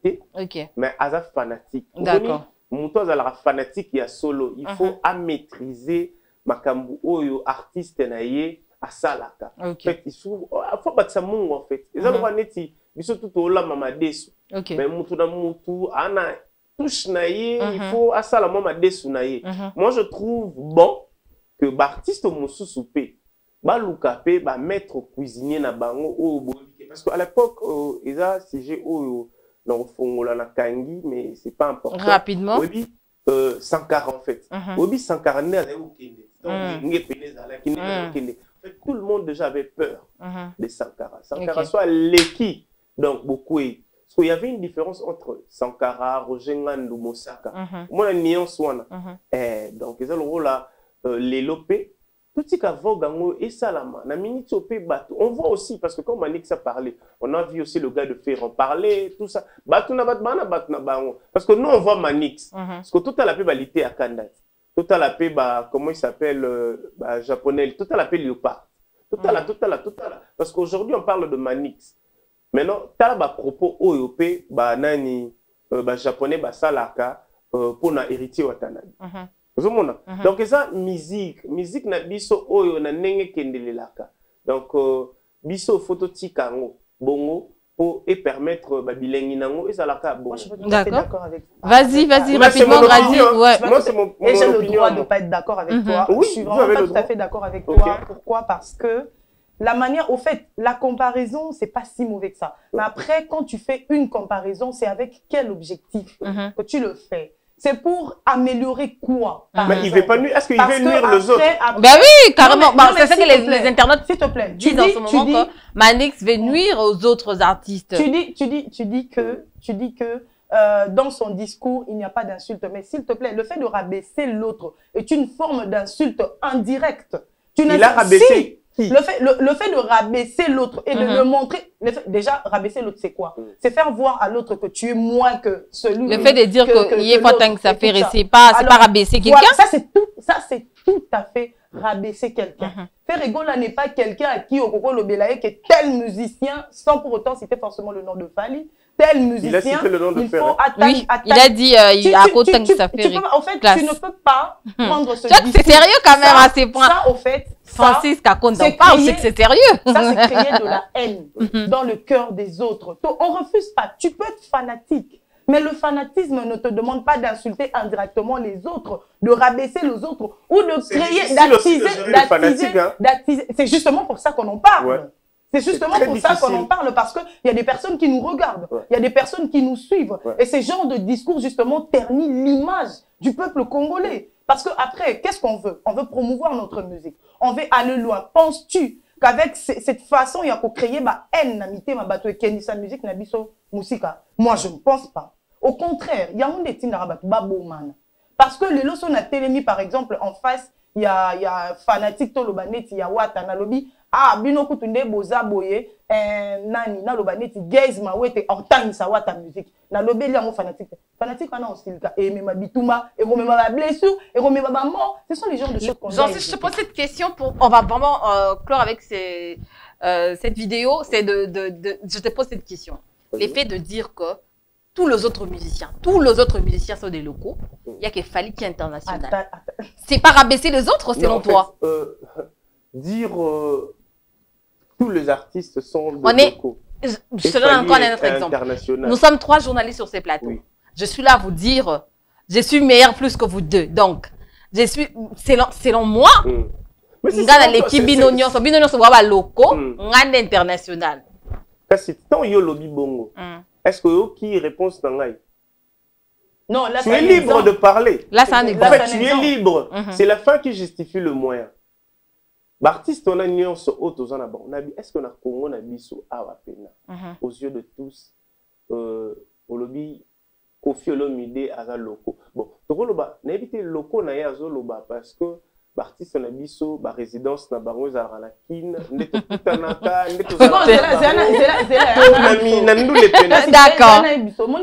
mais aza fanatique d'accord muto aza la fanatique ya solo il faut à maîtriser makambu oyo artiste naie à salaka fait il faut batsa mungu en fait ils ont neti biso tout au la mama desu mais mutu na mutu ana touche naie il faut à sala mama desu naie moi je trouve bon que l'artiste mususu pe ba luka pe ba maître cuisinier na bango o parce que à l'époque ils a sujet oyo na fongola na kangi mais c'est pas important rapidement oui 140 en fait oui 140 au Kenya tout le monde déjà avait peur de Sankara. Sankara soit l'équipe, donc beaucoup. Parce qu'il y avait une différence entre Sankara, Roger Ngandou, Mosaka. Moi, la nuance, donc ils ont là les lopés. Tout ce qui a vogue et Salama, na minute on voit aussi parce que comme Manix a parlé, on a vu aussi le gars de Ferrand parler, tout ça. Parce que nous on voit Manix, parce que tout à la pébalité à Kandat. Tout à la paix, comment il s'appelle, japonais, tout à la paix léopard. Tout à la. Parce qu'aujourd'hui, on parle de Manix. Maintenant, tu as propos OEP, nani, japonais, salaka, pour na héritier watanabe. Donc, ça, musique na biso oyo na nenge kendelelaka. Donc, biso photo tikango, bongo, pour permettre bilingue nango et ça la ka bon. D'accord. Vas-y rapidement Grady. Moi c'est mon et j'ai le droit de pas être d'accord avec toi. Oui, je suis vraiment pas tout à fait d'accord avec toi. Pourquoi? Parce que la manière, au fait, la comparaison, c'est pas si mauvais que ça. Mais après, quand tu fais une comparaison, c'est avec quel objectif que tu le fais? C'est pour améliorer quoi? Mais il veut pas nuire. Est-ce qu'il veut nuire les autres? Ben oui, carrément. C'est ça que les internautes s'il te plaît, disent en ce moment que Manix veut nuire aux autres artistes. Tu dis que dans son discours, il n'y a pas d'insulte. Mais s'il te plaît, le fait de rabaisser l'autre est une forme d'insulte indirecte. Il a rabaissé. Le fait de rabaisser l'autre et de le montrer, déjà, rabaisser l'autre, c'est quoi? C'est faire voir à l'autre que tu es moins que celui. Le fait de dire qu'il n'y a pas tant que ça fait, c'est pas rabaisser quelqu'un. Voilà, ça, c'est tout à fait rabaisser quelqu'un. Faire rigoler n'est pas quelqu'un à qui, au Congo, le Belaye, qui est tel musicien, sans pour autant citer forcément le nom de Fali, tel musicien. Il a cité le nom de Ferrand. Oui, il a dit, à côté que ça fait en fait, tu ne peux pas prendre ce discours. C'est sérieux quand même à ces points. Ça, au fait, Francis Kakonde en parle, c'est que c'est sérieux. Ça, c'est créer de la haine dans le cœur des autres. On refuse pas. Tu peux être fanatique, mais le fanatisme ne te demande pas d'insulter indirectement les autres, de rabaisser les autres ou de créer, d'attiser. C'est justement pour ça qu'on en parle. Ouais. C'est justement pour ça qu'on en parle, parce qu'il y a des personnes qui nous regardent, il y a des personnes qui nous suivent. Et ce genre de discours, justement, ternit l'image du peuple congolais. Parce qu'après, qu'est-ce qu'on veut? On veut promouvoir notre musique. On veut aller loin. Penses-tu qu'avec cette façon, il y a pour créer ma haine, n'amité, ma bateau, et sa musique, n'abisso, musica? Moi, je ne pense pas. Au contraire, il y a un des parce que les lots on a télémis, par exemple, en face, il y a fanatique, Tolobanet, il y a Watana Lobby. Ah, bino kutunde boza boye, nani, na lobaneti, gaze ma wete, ortang sa wata musique. Na lobeli en fanatique. Fanatique, on a aussi le cas. Et même ma bitouma, et même ma blessure, et même ma mort. Ce sont les genres de choses qu'on je te pose cette question pour, on va vraiment clore avec cette vidéo, c'est je te pose cette question. L'effet de dire que tous les autres musiciens sont des locaux, il n'y a que Fally qui est international. C'est pas rabaisser les autres, selon toi? Dire tous les artistes sont des locaux. Je te donne encore un autre exemple. Nous sommes 3 journalistes sur ces plateaux. Oui. Je suis là à vous dire, je suis meilleur plus que vous deux. Donc, je suis, selon moi, ngana l'équipe binonyo so baba locaux, ngana international. Parce que tant yo lobby bongo. Est-ce que yo qui réponse nangai? Non, là tu es libre de parler. Là c'est un exemple. En fait, tu es libre. C'est la fin qui justifie le moyen. L'artiste on a nuance haute aux en bon. Est-ce qu'on a Congo na biso awa pena aux yeux de tous au lobby Koffi Olomide aza locaux. Bon, tokoloba na éviter locaux na ya azoloba parce que l'artiste na biso ba résidence na bango za la kin ndeto kutanaka ndeto d'accord.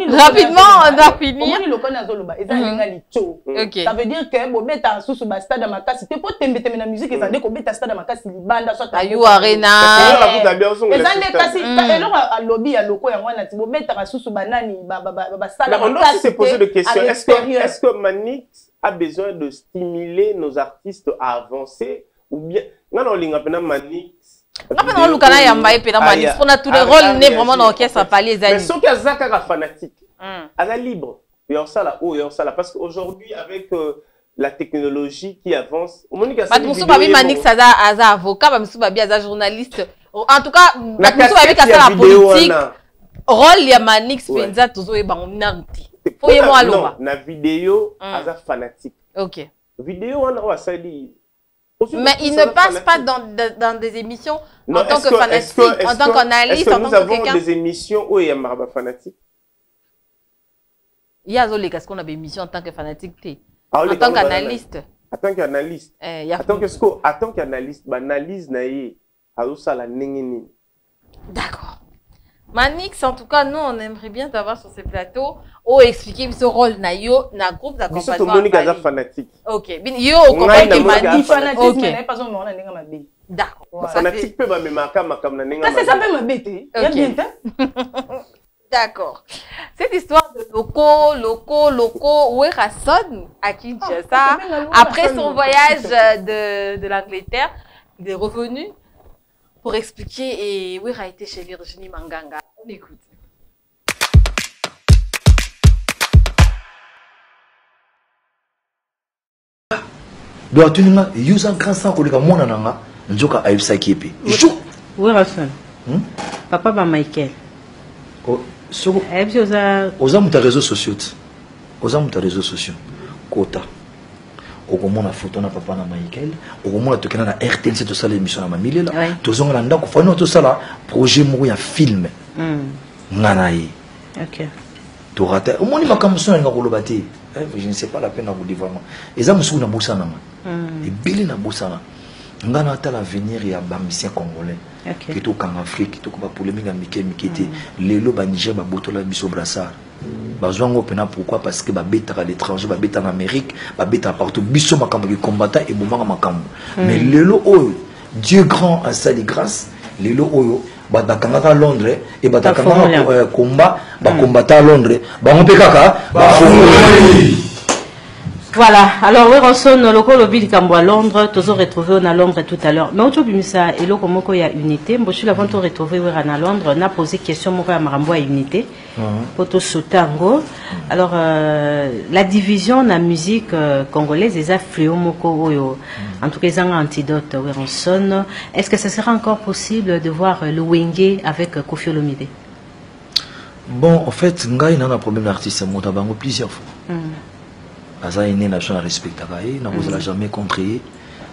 Rapidement on doit finir. Moni locaux na zoloba eza linga licho. Ça veut dire que bo beta susu ba stade makasi te po tembe na musique eza ndeko beta stade makasi libanda soit Ayu Arena. Eza ndekasi eloko a lobby ya locaux yango na ti bo beta susu banani ba stade makasi. On se poser des questions. Est-ce que Manix a besoin de stimuler nos artistes à avancer ou bien non on linga pena Manix rapidement lukana yamba pena Manix on a tous les rôles né vraiment dans l'orchestre parler mais ceux qui azaka fanatique ala libre et en ça là parce qu'aujourd'hui avec la technologie qui avance Musu babi Manix aza avocat Musu babi aza journaliste en tout cas Musu babi ka la politique rôle ya Manix penza tozo e bango nanti. Non, la vidéo, est fanatique. Ok. Vidéo, on ça dit. Mais il ne passe pas dans des émissions en tant que fanatique, en tant qu'analyste, en tant que quelqu'un. Nous avons des émissions où il y a un fanatique. Il y a ce qu'on a des émissions en tant que fanatique. En tant qu'analyste. En tant qu'analyste. En tant qu'analyste, analyse naïe, alors ça la n'engeni. D'accord. Manix, en tout cas, nous, on aimerait bien t'avoir sur ce plateau ou expliquer ce rôle na yo na groupe d'accompagnement. Tout fanatique. Ok. Yo accompagne Manix. Ok. D'accord. Fanatique peut me marquer ma cam na nenga. C'est ça peut me bêter. D'accord. Cette histoire de locaux, où est Rasson à Kinshasa après son voyage de l'Angleterre, il est revenu pour expliquer et où a été chez Virginie Manganga. On écoute. Do atuninga yuza kansa ko lika mona nanga njoka ayibisa kipi. Où Rasson? Papa ba Michael. Oh, soko oza muta réseaux sociaux. Oza muta réseaux sociaux. Kota. Okomona photo na papa na Michael, okomona tokena na RTNC to sala émission na mamile la, tozonga na ndako fano to sala projet moko ya film. Ngana yi. OK. To rata, omoni makamso nga koloba te. Je ne sais pas la peine à vous dire vraiment. Eza musu na bosana nga. Et bili na bosana. Ngana ata l'avenir ya ba musicien congolais. OK. Kito kanga Afrique, to ko ba polémique na mikete. Lelo ba Niger ba botola biso brassard. Bazwango pena pourquoi parce que ba beta à l'étranger ba beta en Amérique ba beta partout biso makambo ki combattant et bomanga makambo mais lelo oyo Dieu grand a sa grâce lelo oyo ba dakanga à Londres et ba dakanga combat ba combattant à Londres ba ngopé kaka ba voilà, alors oui, on sonne le col au Bilikambo à Londres, toujours retrouvé à Londres tout à l'heure. Mais aujourd'hui, ça, et là, comme il y a unité, je suis avant de retrouver à Londres, on a posé question à Marambo à unité, pour tout ce tango. Alors, la division de la musique congolaise, les affluents, en tout cas, ils ont un antidote, oui, on sonne. Est-ce que ça sera encore possible de voir le Wenge avec Koffi Olomide? Bon, en fait, il y a un problème d'artiste, moi, d'abord plusieurs fois. Aza ene na chona respectaka ye na kozala jamais contre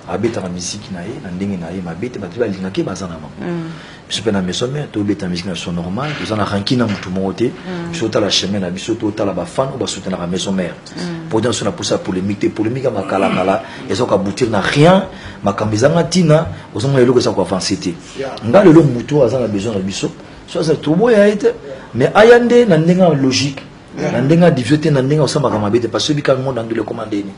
abeta la musique na ye na ndenge na ye mabete bato balinga ke bazana ma biso pe na maison mère to beta musique na son normal to zana rankina mutu mote biso ta la chemin na biso to ta la ba fan ou ba soutenir la maison mère pendant son pour ça polémique makala kala ezoka boutir na rien makambizanga tina ozonga lelo ko sa ko avancer te ngale lo mutu azana besoin na biso so ça to boya été mais ayande na ndenga logique na ndenga division na ndenga osamba kama bete parce que bika monde angile commander ni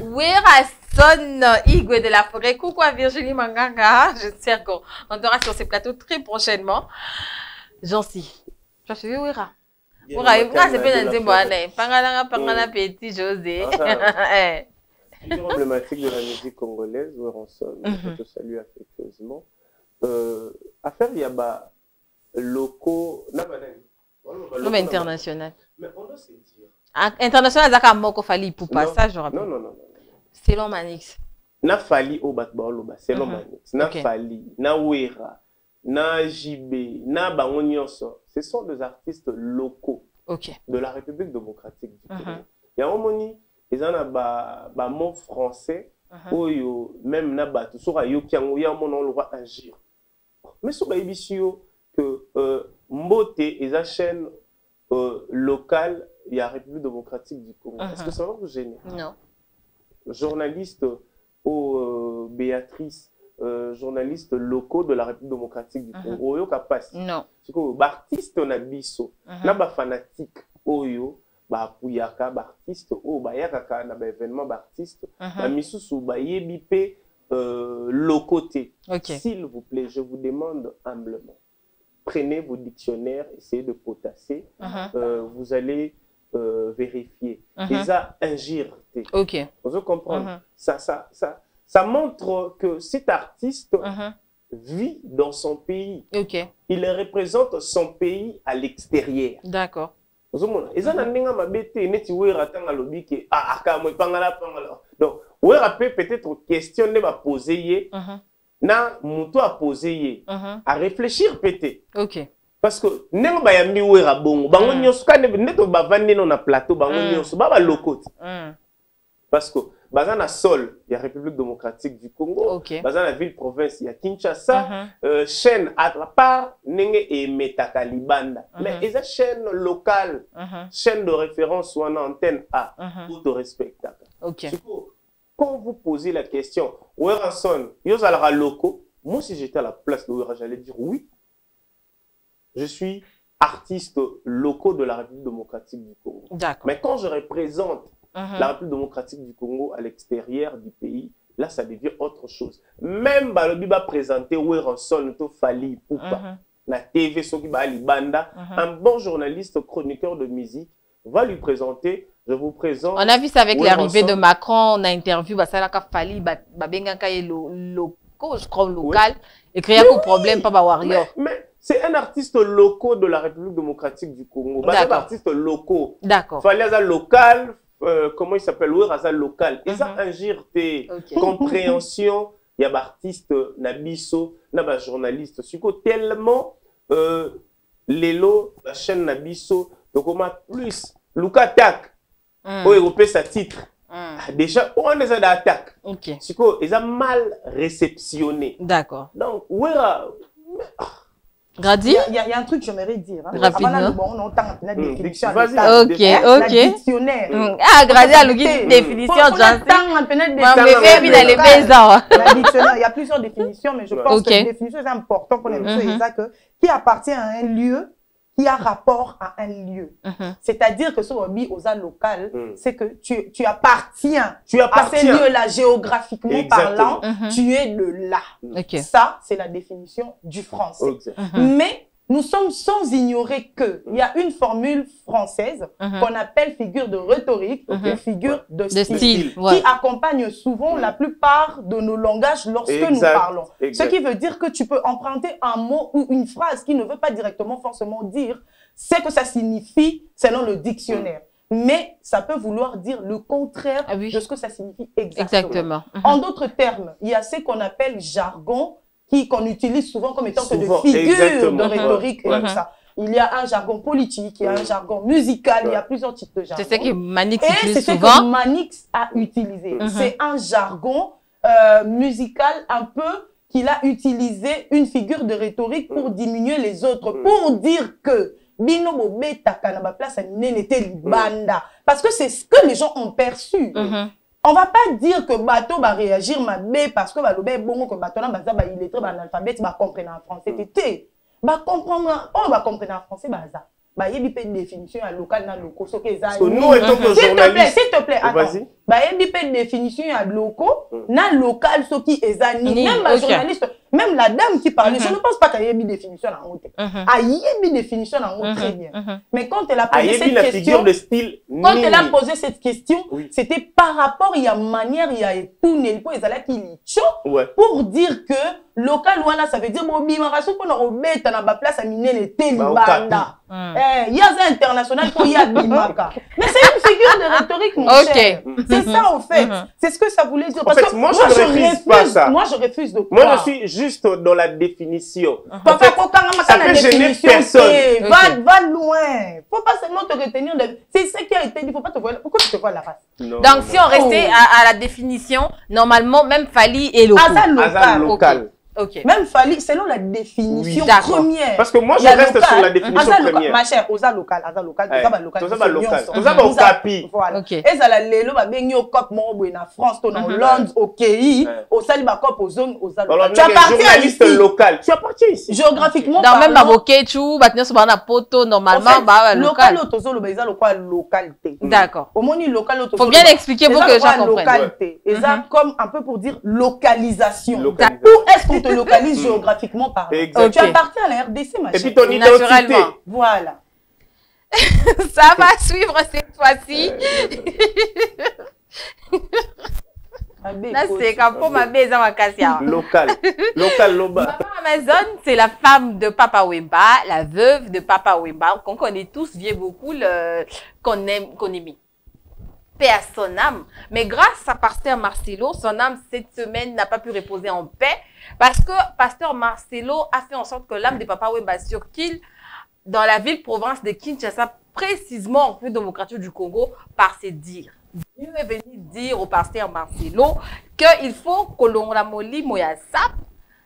Werason Igwe de la Forêt. Coucou à Virginie Manganga. J'espère qu'on aura sur ces plateaux très prochainement. Jansi. Tu as suivi Wera? Wera, c'est pas dans des bois. Pangana Petit José. Figure emblématique de la musique congolaise, Werason. Je te salue affectueusement. Affaire Yaba, locaux. Non, mais international. Mais on doit se dire. International, Zaka Moko Fali Poupa, ça je rappelle. Non. Selon Manix. Na Fali au Batbaoloba, selon Manix. Na Fali, na Wera, na JB, na Bangonyoso. Ce sont des artistes locaux de la République démocratique du Congo. Il y a un moment, ils ont un mot français, même na Batu, sur Ayokiango, il y a un moment où on va agir. Mais sur Baibisio, que Mbote et la chaîne locale, il y a la République démocratique du Congo. Est-ce que ça va vous gêner? Non. Journalistes Béatrice, journalistes locaux de la République démocratique du Congo. Oyo kapasi. Non. Artiste on a biso. Na ba fanatique Oyo, ba puyaka, ba artiste o ba yakaka na ba événement ba artiste. Ba misusu ba yebipe locoté. S'il vous plaît, je vous demande humblement. Prenez vos dictionnaires, essayez de potasser. Vous allez vérifier. Ils ont ingéré. Vous comprenez? Ça montre que cet artiste vit dans son pays. Il représente son pays à l'extérieur. D'accord. Vous comprenez? Ils ont un bébé, neti wera tanga lobike ah akamwe pangala. Donc wera peut-être question ne va poser na muto a posé à réfléchir peut-être. Parce que nengo ba yambi wera bongo bango nyoso ka neto ba vandi na plateau bango nyoso ba lokoti. Parce que baza na sol il y a République démocratique du Congo, baza na ville province il y a Kinshasa, chaîne à la part nenge et metaka libanda. Mais eza chaîne locale, chaîne de référence ou en antenne A, tout de respectable. Quand vous posez la question, Werason, yozalera locaux, moi si j'étais à la place de Wera, j'allais dire oui. Je suis artiste locaux de la République démocratique du Congo. Mais quand je représente la République démocratique du Congo à l'extérieur du pays, là ça devient autre chose. Même Balobi va présenter Werason, to Fali Poupa, la TV Sokiba Alibanda, un bon journaliste chroniqueur de musique va lui présenter. Je vous présente. On a vu ça avec l'arrivée de Macron. On a interviewé Salaka Fali, Babenga locaux, je crois local, et créer un problème pas Warrior. Mais c'est un artiste local de la République démocratique du Congo. C'est un artiste local. D'accord. Fallait un local. Comment il s'appelle? Werason local. Et ça ingère tes compréhension. Il y a des artistes, Nabiso, des journalistes. Tellement l'élo, la chaîne Nabiso, donc on a plus. Lukatak. Européen sa titre. Déjà, on est à l'attaque. Ils ont mal réceptionné. D'accord. Donc, Wera. Grady? Il y a un truc que j'aimerais dire. Rapidement. On entend la définition. Dictionnaire. Ah, Grady a une définition. La dictionnaire, il y a plusieurs définitions, mais je pense que la définition est importante pour les gens qui appartient à un lieu qui a rapport à un lieu. C'est-à-dire que ce hobby aux local, c'est que tu appartiens à ce lieu-là géographiquement parlant, tu es de là. Ça, c'est la définition du français. Mais nous sommes sans ignorer qu'il y a une formule française qu'on appelle figure de rhétorique ou figure de style qui accompagne souvent la plupart de nos langages lorsque nous parlons. Ce qui veut dire que tu peux emprunter un mot ou une phrase qui ne veut pas directement forcément dire ce que ça signifie selon le dictionnaire. Mais ça peut vouloir dire le contraire de ce que ça signifie exactement. En d'autres termes, il y a ce qu'on appelle jargon qu'on utilise souvent comme étant de figure de rhétorique et tout ça. Il y a un jargon politique, il y a un jargon musical, il y a plusieurs types de jargon. C'est ce que Manix utilise souvent. Et c'est ce que Manix a utilisé. C'est un jargon musical un peu qu'il a utilisé une figure de rhétorique pour diminuer les autres, pour dire que Bino Bobeta Kanaba place Banda. Parce que c'est ce que les gens ont perçu. On va pas dire que bateau va réagir mabé parce que balobé bon que bateau na baza ba il est très analphabète va comprendre en français tété va comprendre on va comprendre en français baza bah il y a une définition à local na loco so que ça nous étant que journalistes s'il te plaît attends bah il y a une définition à loco na local so qui ezani même la journaliste même la dame qui parlait je ne pense pas qu'il y ait une définition en haut ah il y a une définition en haut très bien mais quand elle a posé cette question quand elle a posé cette question c'était par rapport il y a manière il y a tout n'est pas ezala qui licho pour dire que local voilà ça veut dire mon bimaraso pour nous remettre dans la place à miner les télébanda il y a un international pour y a bimaka mais c'est une figure de rhétorique mon cher c'est ça en fait c'est ce que ça voulait dire parce que moi je refuse pas ça moi je refuse de moi je suis juste dans la définition papa ça fait gêner personne va loin faut pas seulement te retenir c'est ce qui a été dit il faut pas te voir pourquoi tu te vois la face donc si on restait à la définition normalement même Fally et local. Okay. Même Fally, selon la définition première. Parce que moi, je reste local, sur la définition première. Ma chère, osa local, local. Osa okapi. Voilà. Et ça la lelo ba bengi au cop mo na France, to na Hollande, au Kei, au sali ba cop aux zones osa local. Tu appartiens ici local. Tu appartiens ici. Géographiquement dans même ba bokechu, ba tenir so ba na poto normalement ba local. Local otozo lo ba eza local localité. D'accord. Au moni local otozo. Faut bien expliquer pour que les gens comprennent. Localité. Et ça comme un peu pour dire localisation. Où est-ce qu'on te localise géographiquement parlant. Tu appartiens à la RDC, ma chérie. Et puis ton identité. Voilà. Ça va suivre cette fois-ci. Là, c'est comme pour ma maison à Cassia. Local. Maman Amazon, c'est la femme de Papa Wemba, la veuve de Papa Wemba, qu'on connaît tous, vient beaucoup, qu'on aime, qu'on aime. Paix à son âme. Mais grâce à Pasteur Marcelo, son âme cette semaine n'a pas pu reposer en paix parce que Pasteur Marcelo a fait en sorte que l'âme de Papa Wemba circule dans la ville-province de Kinshasa, précisément en République démocratique du Congo, par ses dires. Dieu est venu dire au Pasteur Marcelo qu'il faut que l'on la moli moyasap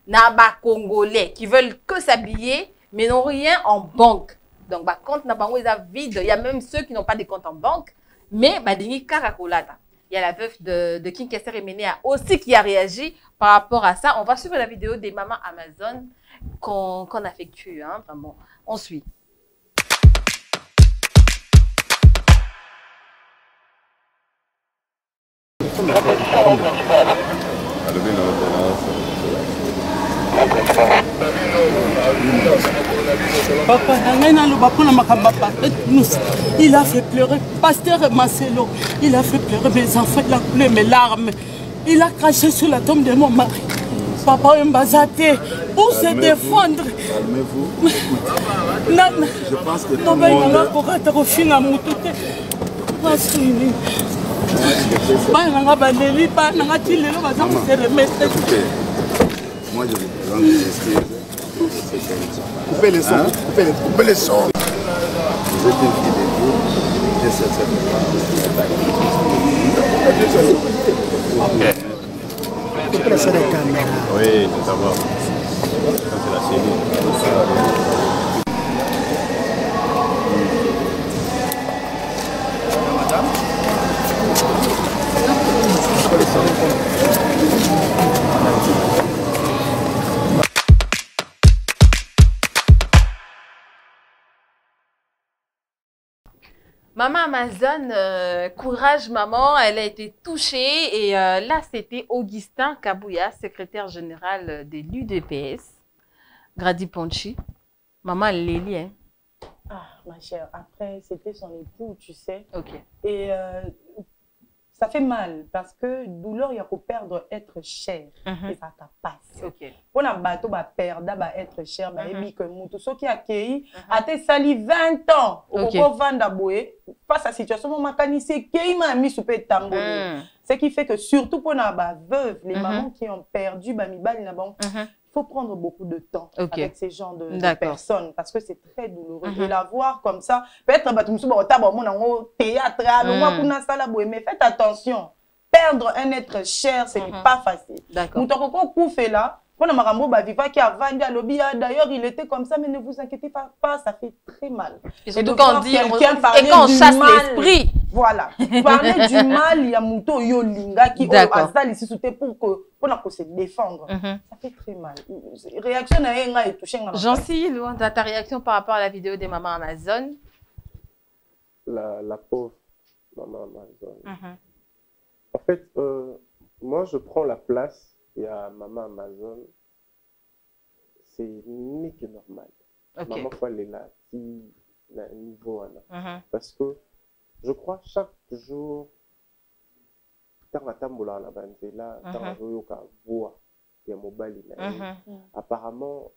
na ba Congolais qui veulent que s'habiller mais n'ont rien en banque. Donc, bah, compte n'a pas vide. Il y a même ceux qui n'ont pas de compte en banque. Mais Badini Karakolata, il y a la veuve de King Kester Emenia aussi qui a réagi par rapport à ça. On va suivre la vidéo des mamans Amazon qu'on affectue, hein, vraiment. On suit. Papa, il a fait pleurer. Pasteur Marcelo, il a fait pleurer mes enfants, il a coulé mes larmes. Il a craché sur la tombe de mon mari. Papa Mbazate, pour se défendre. Calmez-vous. Je pense que tout le monde... Moi, je vous présente des excuses. Coupez les sons. Coupez les sons. Vous êtes une fille de Dieu. Je sais ça. Oui, tout d'abord. Ça, c'est la cellule. Maman Amazon, courage maman, elle a été touchée et là c'était Augustin Kabouya, secrétaire général de l'UDPS, Grady Ponchi. Maman Lélie, hein? Ah ma chère, après c'était son époux, tu sais. Ok. Et ça fait mal parce que douleur, il y a qu'au perdre être cher et ça t'a passé. Ok. Pour la bateau, perdre, être cher, et puis que tout ce qui a accueilli a été sali 20 ans au vendre boué face à la situation mon mécanicien qui m'a mis sous pété tambour. Ce qui fait que surtout pour la veuve, les mamans qui ont perdu mibali na bon. Il faut prendre beaucoup de temps avec ces genres de personnes parce que c'est très douloureux. Et la voir comme ça, peut-être théâtre, mais faites attention. Perdre un être cher, ce n'est pas facile. Nous t'avons fait là, On a Marambo Baviva qui a vendu à lobby. D'ailleurs, il était comme ça, mais ne vous inquiétez pas, ça fait très mal. Et surtout quand on dit, et quand on chasse l'esprit. Voilà. Parler du mal, il y a Mouto Yolinga qui a ici sauté pour se défendre. Ça fait très mal. Réaction à touché. Jean-Cy, ta réaction par rapport à la vidéo des mamans Amazon? La pauvre maman Amazon. En fait, moi, je prends la place. Il y a maman Amazon. C'est n'est que normal. Maman, faut aller là, niveau parce que je crois chaque jour, apparemment,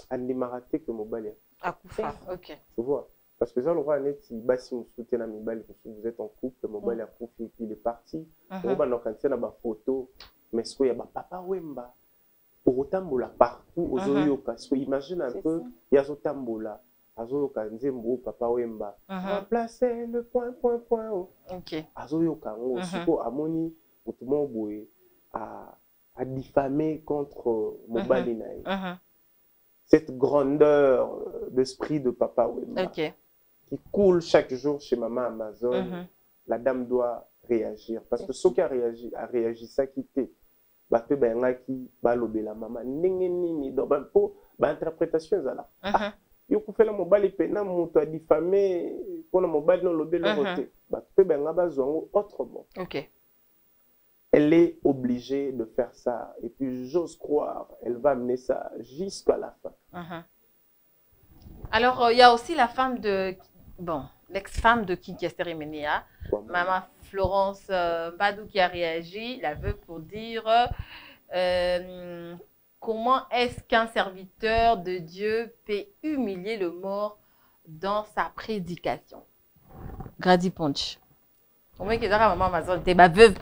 elle n'est maraté que mobile. Ok. Tu vois? Parce que ça, on voit si vous êtes en couple, le mobile a et puis il est parti. On va dans la photo, mais ce qu'il y a papa Wemba. Pour autant, partout aux Oyoka. Imagine un peu, il y a Zotambola. Azoyoka Nzembo, Papa Wemba. Remplacer le point. Ok. Azoyoka, Siko Amoni, Outumo Boué, a diffamé contre Mobalinaï. Cette grandeur d'esprit de Papa Wemba qui coule chaque jour chez Maman Amazon, la dame doit réagir. Parce que ce qui a réagi, ça quitté. Bato qui balobela maman nini dans interprétation là yo kufela mobali pena muto a diffamé pour mobali non lobela voter bato benga bazongo autrement. Elle est obligée de faire ça et puis j'ose croire elle va amener ça jusqu'à la fin. Alors il y a aussi la femme de l'ex-femme de King Kester Emenia, maman Florence Badou qui a réagi, la veuve, pour dire comment est-ce qu'un serviteur de Dieu peut humilier le mort dans sa prédication. Grady Punch. Comment est-ce que maman Amazon était ma veuve,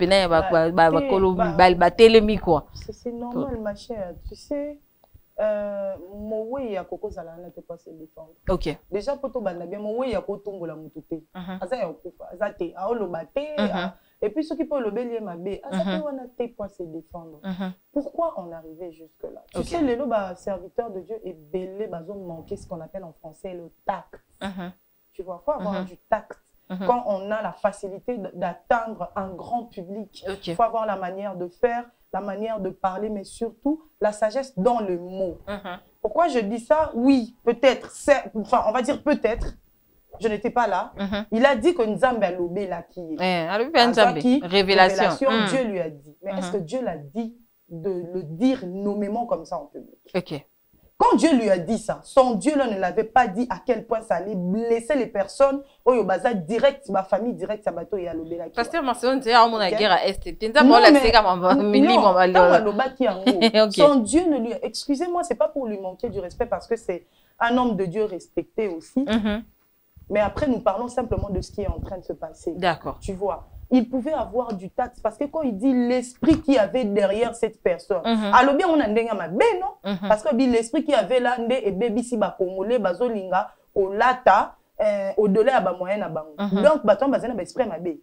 c'est normal ma chère, tu sais. Moi ya koko zala na te pas se défendre. OK. Déjà poto banda bien moi ya ko tombola mututé. Aza ya kufa, aza te a olobate et puis ceux qui peuvent le bélier mabe, aza te wana te pas se défendre. Pourquoi on arrivait jusque là? Tu sais les loba serviteurs de Dieu et belé bazo manquer ce qu'on appelle en français le tact. Tu vois, faut avoir du tact. Quand on a la facilité d'atteindre un grand public, il faut avoir la manière de faire, la manière de parler, mais surtout la sagesse dans le mot. Pourquoi je dis ça? Oui, peut-être, enfin, on va dire peut-être, je n'étais pas là. Il a dit que Nzambe a lobé la qui est. Révélation, Dieu lui a dit. Mais est-ce que Dieu l'a dit de le dire nommément comme ça en public? Quand Dieu lui a dit ça, son Dieu là ne l'avait pas dit à quel point ça allait blesser les personnes. Au baza direct, ma famille direct, ça bateau et à l'obé la. Pasteur Marcelon disait à mon guerre à Est. Son Dieu ne lui a... Excusez-moi, c'est pas pour lui manquer du respect parce que c'est un homme de Dieu respecté aussi. Mais après, nous parlons simplement de ce qui est en train de se passer. D'accord. Tu vois. Il pouvait avoir du tact parce que quand il dit l'esprit qui avait derrière cette personne, alors bien on a ndenga mabe non, parce que l'esprit qui avait là ndé et baby si ba congolais bazolinga au lata au-delà à ba moyen à bango. Donc baton bazana ba esprit mabe.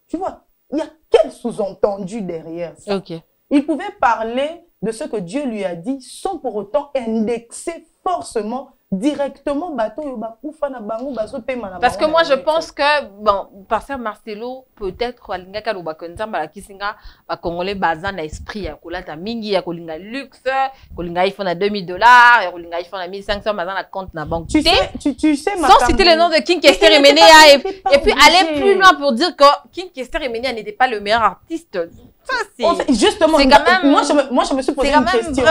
Tu vois, il y a quel sous-entendu derrière ça? Il pouvait parler de ce que Dieu lui a dit sans pour autant indexer forcément directement bateau parce que moi je pense que bon pasteur Marcelo peut-être alinga ka loba konzamba la kisinga ba congolais bazan na esprit ya kolata mingi ya kolinga luxe kolinga iPhone à $2000 ya kolinga iPhone à 1500 bazan na compte na banque. Tu sais sans citer le nom de King Kester Emenia et puis aller plus loin pour dire que King Kester Emenia n'était pas le meilleur artiste. Justement, moi je me suis posé une question.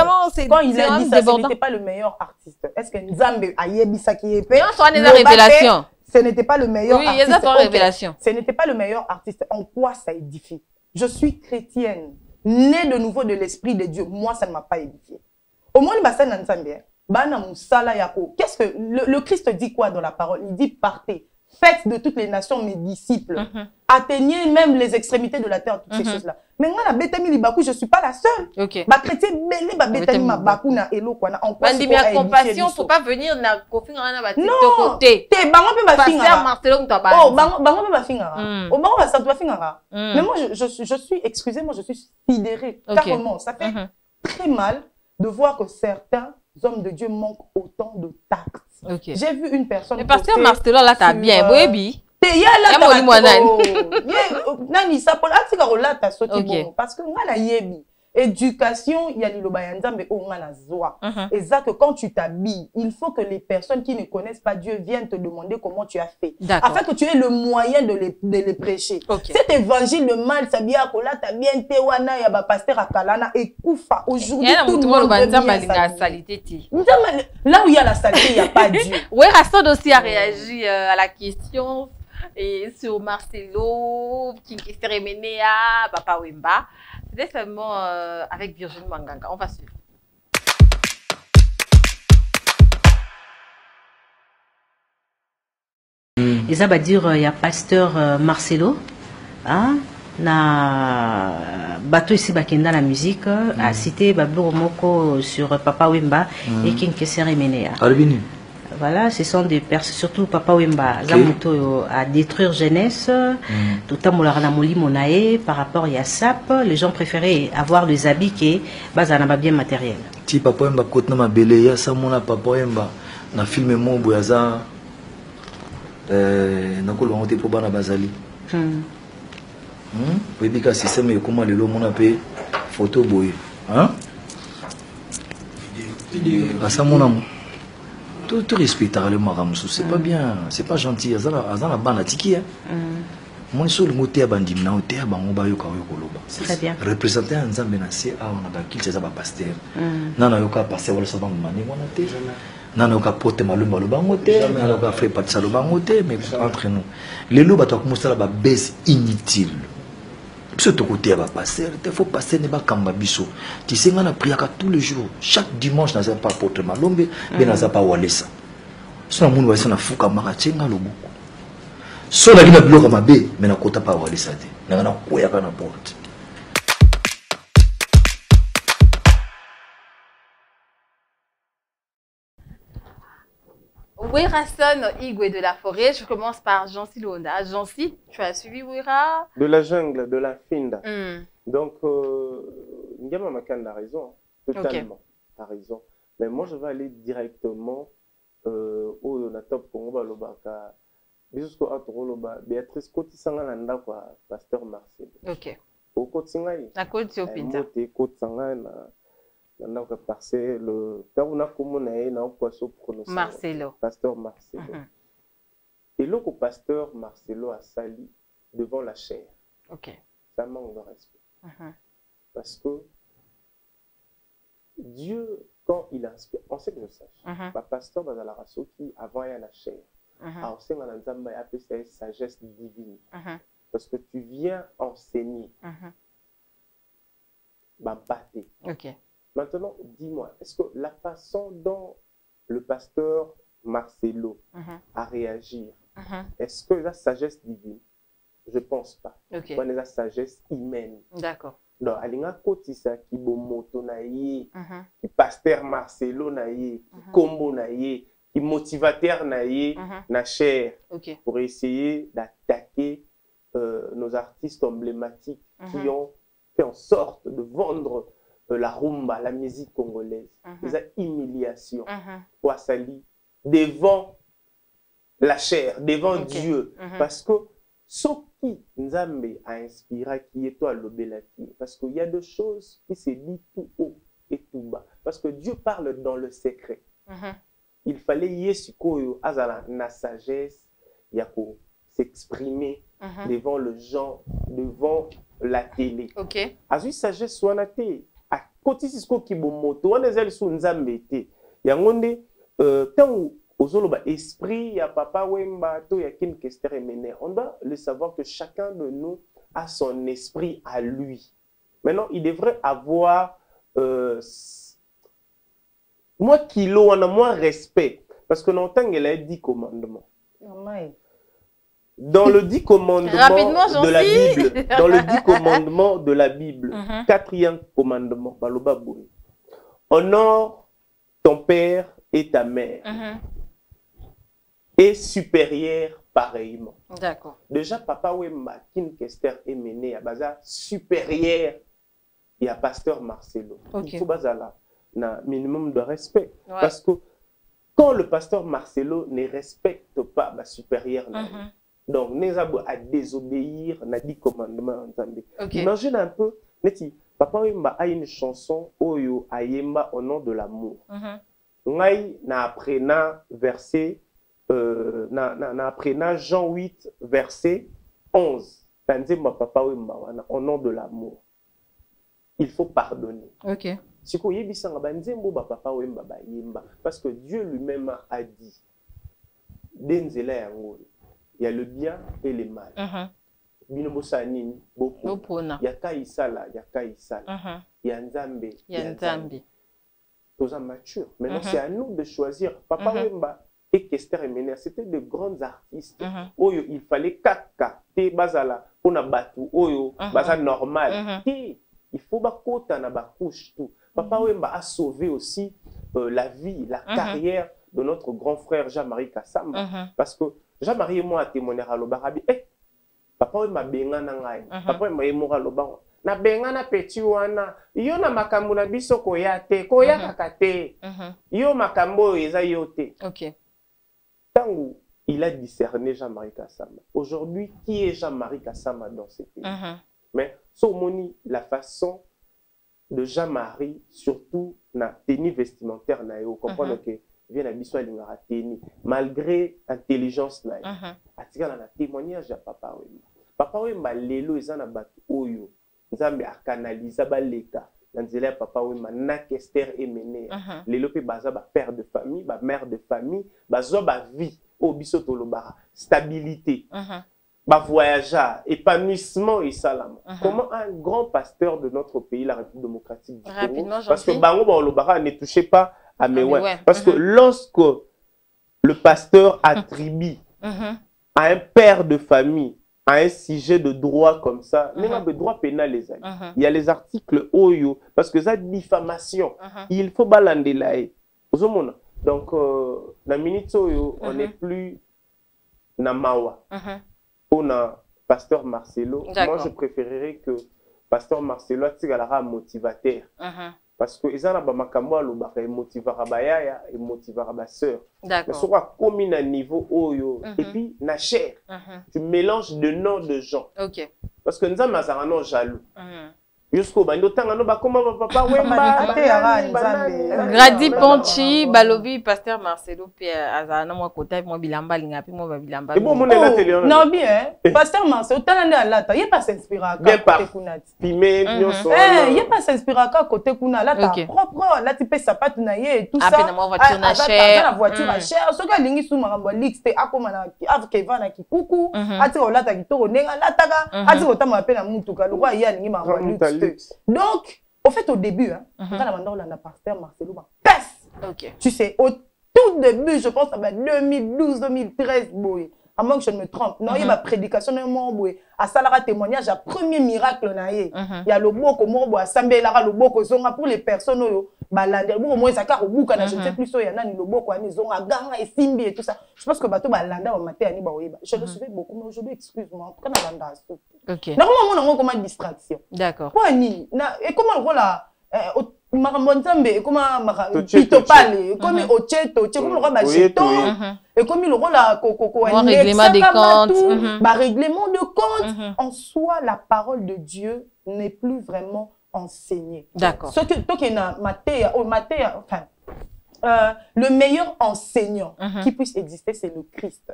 Quand il a dit ça, ce n'était pas le meilleur artiste. Est-ce que Nzambe a yebi ça qui est fait? Révélation. Ce n'était pas le meilleur artiste. Révélation. Ce n'était pas le meilleur artiste. En quoi ça édifie? Je suis chrétienne, née de nouveau de l'esprit de Dieu. Moi, ça ne m'a pas édifié. Au moins, qu'est-ce que le Christ dit quoi dans la parole? Il dit partez. Faites de toutes les nations mes disciples. Atteignez même les extrémités de la terre, toutes ces choses-là. Mais moi, la Betami Libakou, je ne suis pas la seule. Ma chrétien, belé, ma Betami Mabakou, na elo, quoi, na, en quoi c'est pour compassion, il ne faut pas venir na kofi na ba non, côté. Te bango pe ba finga. Pasteur Marcelon ta ba. Oh, bango pe ba finga. Oh, bango ba santo ba finga. Mais moi, je suis, excusez-moi, je suis sidérée. Carrément, ça fait très mal de voir que certains hommes de Dieu manquent autant de tact. Okay. J'ai vu une personne. Le pasteur Marcelo, là, t'as bien. Oui, parce que éducation, il y a liloba yanzambe o ngana zoa. Et ça que quand tu t'habilles, il faut que les personnes qui ne connaissent pas Dieu viennent te demander comment tu as fait. Afin que tu aies le moyen de les prêcher. Cet évangile de mal, ça bien kola, t'as bien tewana, ya ba pasteur akalana et koufa. Aujourd'hui, tout le monde veut bien s'habiller. Là où il y a la saleté, il n'y a pas Dieu. Oui, Rasson aussi a réagi à la question et sur Marcelo, Kinky Seremenea, Papa Wemba. C'était seulement avec Virginie Manganga. On va suivre. Et ça va dire, il y a pasteur Marcelo, hein, na bateau ici bakenda la musique, a cité Babou Moko sur Papa Wemba et Kinky Seremenea. Voilà, ce sont des personnes, surtout Papa Wemba, Zamoto à détruire jeunesse, tout à l'heure par rapport à SAP, les gens préféraient avoir des habits qui basent na bien matériel. Si Papa Wemba côté na belé, ya ça mon Papa Wemba na filmé mon boyaza, na ko longote pour bana bazali. Oui, bika système et comment le lo mon appé photo boy, hein? Ça mon amour. Tout respecter le maramsou, c'est pas bien, c'est pas gentil. Azana bana tiki hein. Mon seul moté abandim na oté abango ba yoka yokoloba. Très bien. Représenter un nzambe na se a on a ba kilse za ba pasteur. Nana yoka passer wala sa bango mani wana te. Nana yoka pote malumba lo bango te, nana yoka frère patsa lo bango te, mais entre nous. Les loba to commencer la baisse inutile. Ce côté va passer, il faut passer ne pas kamba biso. Tu sais on a prié tous les jours, chaque dimanche n'a pas porte malombe, mais n'a pas walesa. So na mundu wa fuka maka chenga lobuku. So na kina bloka mabe, mais na kota pas walesa te. Na na koya kana porte. Wira Son, Igwe de la forêt. Je commence par Jancy Londa. Jancy, tu as suivi Wira? De la jungle, de la finda. Donc, Ngama Makan a raison, totalement. Tu as raison. Mais moi, je vais aller directement au Natop Kongo Lobaka. Jusqu'au Atoroba, Béatrice Kotisanga Nanda, quoi, Pasteur Marcel. Ok. Au Kotingaï. La Koti au Pinta. Kotsanga parce le Marcelo. Pasteur Marcelo. Et le pasteur Marcelo a sali devant la chair. Ok. Ça manque de respect. Parce que Dieu, quand il inspire, on sait que je sache, le pasteur Bazala qui avant il y a la chair. Alors c'est une sagesse divine. Parce que tu viens enseigner. Ok. Maintenant, dis-moi, est-ce que la façon dont le pasteur Marcelo a réagi, est-ce que la sagesse divine? Je ne pense pas. Okay. C'est la sagesse humaine. D'accord. Donc, alinga kotisa ki bomoto na ye, ki pasteur Marcelo na ye, ki kombo na ye, ki motivateur na ye, na chair, pour essayer d'attaquer nos artistes emblématiques qui ont fait en sorte de vendre la rumba, la musique congolaise, les humiliations, Ouassali, devant la chair, devant Dieu. Parce que ce qui Nzambe a inspiré, qui est toi l'obélaki, parce qu'il y a deux choses qui se disent tout haut et tout bas. Parce que Dieu parle dans le secret. Il fallait yesukoyo azala na sagesse, yako s'exprimer devant le gens, devant la télé. Ok. Azui sagesse soit na télé. A côté sisko ki bomoto wana zeli su Nzambe te yangonde tant ozoloba esprit ya Papa Wemba to ya kin kestere mene, on doit le savoir que chacun de nous a son esprit à lui. Maintenant il devrait avoir moins kilo on a moins respect parce que longtemps il a 10 commandements. Dans le 10 commandements de la Bible, dans le 10 commandements de la Bible, 4e commandement, honore ton père et ta mère, et supérieur pareillement. D'accord. Déjà, Papa Wemba, Kin Kester est mené à Baza supérieur et à Pasteur Marcelo. Il faut Bazala. un minimum de respect. Parce que quand le pasteur Marcelo ne respecte pas ma supérieure, donc nous avons à désobéir, n'a dit commandement. Imagine un peu, Papa Wemba a une chanson Oyo Ayemba au nom de l'amour. Ngai na apprenant verset na apprenant Jean 8 verset 11. Tanzema Papa Wemba au nom de l'amour. Il faut pardonner. OK. Si ko yebisanga banzembo ba Papa Wemba ba yemba parce que Dieu lui-même a dit denzela yango il y a le bien et le mal. Bino bosa nini boko ya kaisala ya kaisala ya nzambe ya nzambe. Tous en mature. Maintenant c'est à nous de choisir. Papa Wemba et Kester Emener, c'était de grands artistes. Oyo il fallait kaka te bazala pona batu oyo baza normal. Il faut bakota na bakouche tout. Papa Wemba a sauvé aussi la vie, la carrière de notre grand frère Jean-Marie Kassamba. Parce que Jean-Marie et moi a témoigné à l'Obarabi. Papa Wemba benga na ngai. Papa Wemba et moi à l'Obarabi. Na benga na petit wana. Yo na makambo na biso koya te. Koya kakate. Yo makambo eza yo te. OK. Tango il a discerné Jean-Marie Kassamba. Aujourd'hui, qui est Jean-Marie Kassamba dans ce pays? Mais Somoni, la façon de Jean-Marie, surtout na tenue vestimentaire na yo, comprendre que vient à biswa lingara tenue, malgré intelligence na yo. Atika na témoignage à Papa Wemba. Papa Wemba lelo ezana batu oyo, nzambe a canaliser baleka. Nanzela Papa Wemba na Kester Emener. Lelo pe baza ba père de famille, ba mère de famille, bazo ba vie au biso tolobara, stabilité. Voyageur, épanouissement et salam. Comment un grand pasteur de notre pays, la République démocratique du Congo, parce que Bango Baolobara ne touchait pas à Mewen. Parce que lorsque le pasteur attribue à un père de famille, à un sujet de droit comme ça, même le droit pénal, les amis. Il y a les articles Oyo, parce que ça diffamation. Il faut balander là. Donc, dans la minute Oyo, on n'est plus Namawa. On a Pasteur Marcelo. Moi, je préférerais que Pasteur Marcelo soit motivateur. Parce que ils ont un motivera bayaya et motivera ba sœur. Mais soit comme un niveau oyo et puis na chair. Tu mélanges de noms de gens. OK. Parce que nous avons un jaloux. Jusqu'au bando tangano ba comment Papa Wemba Gradi Ponchi balobi Pasteur Marcelo puis azana moi kota moi bilamba linga puis moi bilamba. Et bon mon est là télé. Non bien Pasteur Marcelo talande alata il pas s'inspirer côté kunati. Pimé nyonso. Il pas s'inspirer côté kuna là ta propre là tu peux sapat na ye tout ça. Après moi voiture na cher. La voiture à cher so ka lingi sou marambo lix te akoma na avke vana ki kuku ati olata kitoko nenga lataka ati otama pe na mutuka lo kwa ya lingi marambo lix. Donc, au fait, au début, quand on a Pasteur Marcelo, tu sais, au tout début, je pense, 2012, 2013, à moins que je ne me trompe, non, il y a ma prédication, à Salara témoignage, à premier miracle, il y a le beau comme à Sambelara, le beau zonga pour les personnes, balade, au moins ça car au bout, je ne sais plus, il y en a le beau quoi, ils ont un ganga et simbi et tout ça. Je pense que bateau balanda au matin, je le suivais beaucoup, mais aujourd'hui, excuse-moi, quand on a OK. Normalement, on a comme une distraction. D'accord. Quoi ni et comment on là Marambonzambe comment pitopale comme ocheto comme le roi jeton et comme le roi la règlement des comptes règlement de compte en soi la parole de Dieu n'est plus vraiment enseignée. D'accord. Ce que toi qui na Matthieu enfin le meilleur enseignant qui puisse exister, c'est le Christ.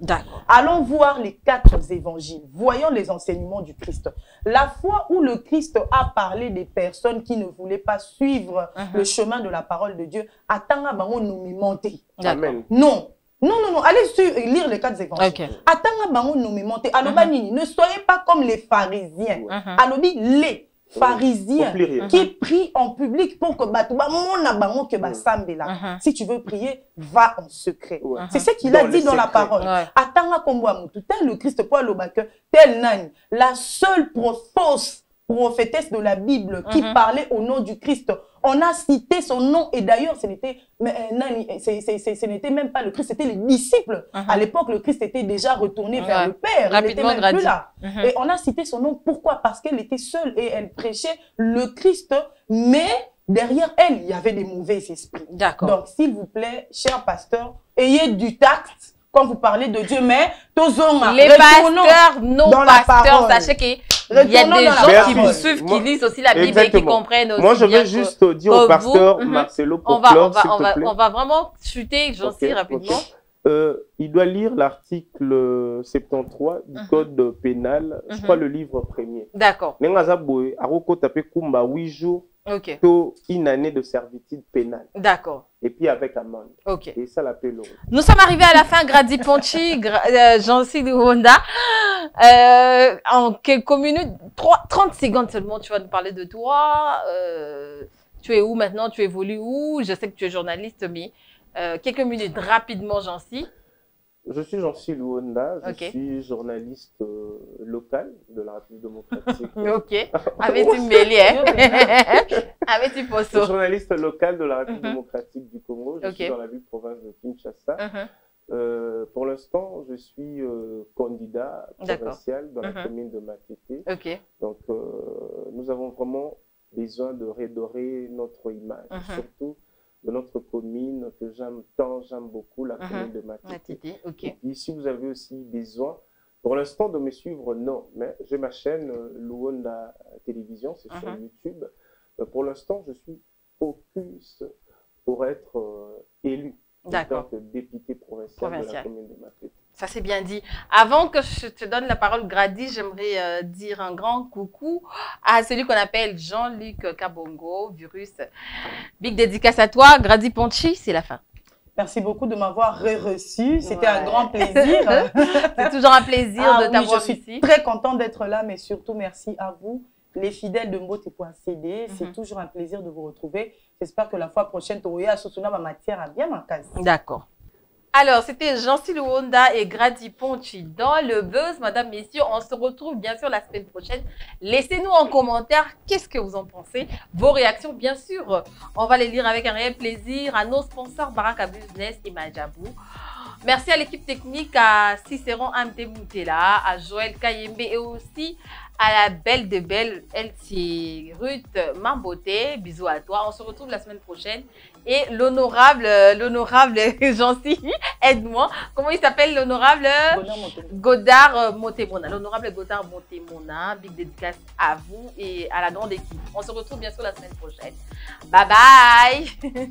Allons voir les 4 évangiles. Voyons les enseignements du Christ. La fois où le Christ a parlé des personnes qui ne voulaient pas suivre le chemin de la parole de Dieu, attends bango nous monter. Non. Non, allez lire les 4 évangiles. Attends bango nous monter. Alobanini, ne soyez pas comme les pharisiens. Alobi les pharisiens qui prient en public pour que si tu veux prier, va en secret. C'est ce qu'il a dit dans la parole. Tel le Christ pour tel nani, la seule fausse prophétesse de la Bible qui parlait au nom du Christ. On a cité son nom et d'ailleurs ce n'était même pas le Christ, c'était les disciples. À l'époque, le Christ était déjà retourné vers le Père. Il n'était même plus là. Et on a cité son nom. Pourquoi? Parce qu'elle était seule et elle prêchait le Christ, mais derrière elle, il y avait des mauvais esprits. D'accord. Donc, s'il vous plaît, cher pasteur, ayez du tact quand vous parlez de Dieu, mais les pasteurs, nos pasteurs, sachez qu'il y a des gens qui vous suivent, qui lisent aussi la Bible et qui comprennent aussi. Moi, je vais juste dire au pasteur Marcelo pour clore, s'il te plaît. On va vraiment chuter, j'en sais, rapidement. Il doit lire l'article 73 du code pénal, je crois le livre premier. D'accord. Nengazaboe, Aroko tapé Kumba 8 jours, une année de servitude pénale. D'accord. Et puis avec amende. Ok. Et ça l'appelle. Nous sommes arrivés à la fin, Grady Ponchi, Jean-Sidi Honda. En quelques minutes, 30 secondes seulement, tu vas nous parler de toi. Tu es où maintenant? Tu évolues où? Je sais que tu es journaliste, mais quelques minutes rapidement, Jean-Si. Je suis Jean-Si Luonda, je suis journaliste local de la République démocratique. Ok, avec une bélière. Avec une poisson. Je suis journaliste local de la République démocratique du Congo. Je suis dans la ville-province de Kinshasa. Pour l'instant, je suis candidat provincial dans la commune de Matete. Donc, nous avons vraiment besoin de redorer notre image, surtout de notre commune que j'aime tant, j'aime beaucoup, la commune de Matete. Et puis, si vous avez aussi besoin, pour l'instant, de me suivre, non, mais j'ai ma chaîne Luonda Télévision, c'est sur YouTube. Pour l'instant, je suis focus pour être élu en tant que député provincial de la commune de Matete. Ça, c'est bien dit. Avant que je te donne la parole, Grady, j'aimerais dire un grand coucou à celui qu'on appelle Jean-Luc Kabongo, Virus. Big dédicace à toi. Grady Ponchi, c'est la fin. Merci beaucoup de m'avoir reçu. C'était un grand plaisir. C'est toujours un plaisir de t'avoir ici. Je suis très contente d'être là, mais surtout merci à vous, les fidèles de Mbote.cd. C'est toujours un plaisir de vous retrouver. J'espère que la fois prochaine, tu auras ma matière à bien ma case. D'accord. Alors, c'était Jean-Si Luonda et Grady Ponchi dans le buzz. Madame, messieurs, on se retrouve bien sûr la semaine prochaine. Laissez-nous en commentaire qu'est-ce que vous en pensez. Vos réactions, bien sûr, on va les lire avec un réel plaisir. À nos sponsors, Baraka Business et Majabou. Merci à l'équipe technique, à Cicéron Amte Moutela, à Joël Kayembe et aussi à la belle de belle, elle c'est Ruth Mamboté. Bisous à toi. On se retrouve la semaine prochaine. Et l'honorable Jean-Si, aide-moi. Comment il s'appelle l'honorable? Godard Motemona. L'honorable Godard Motemona. Big dédicace à vous et à la grande équipe. On se retrouve bien sûr la semaine prochaine. Bye bye.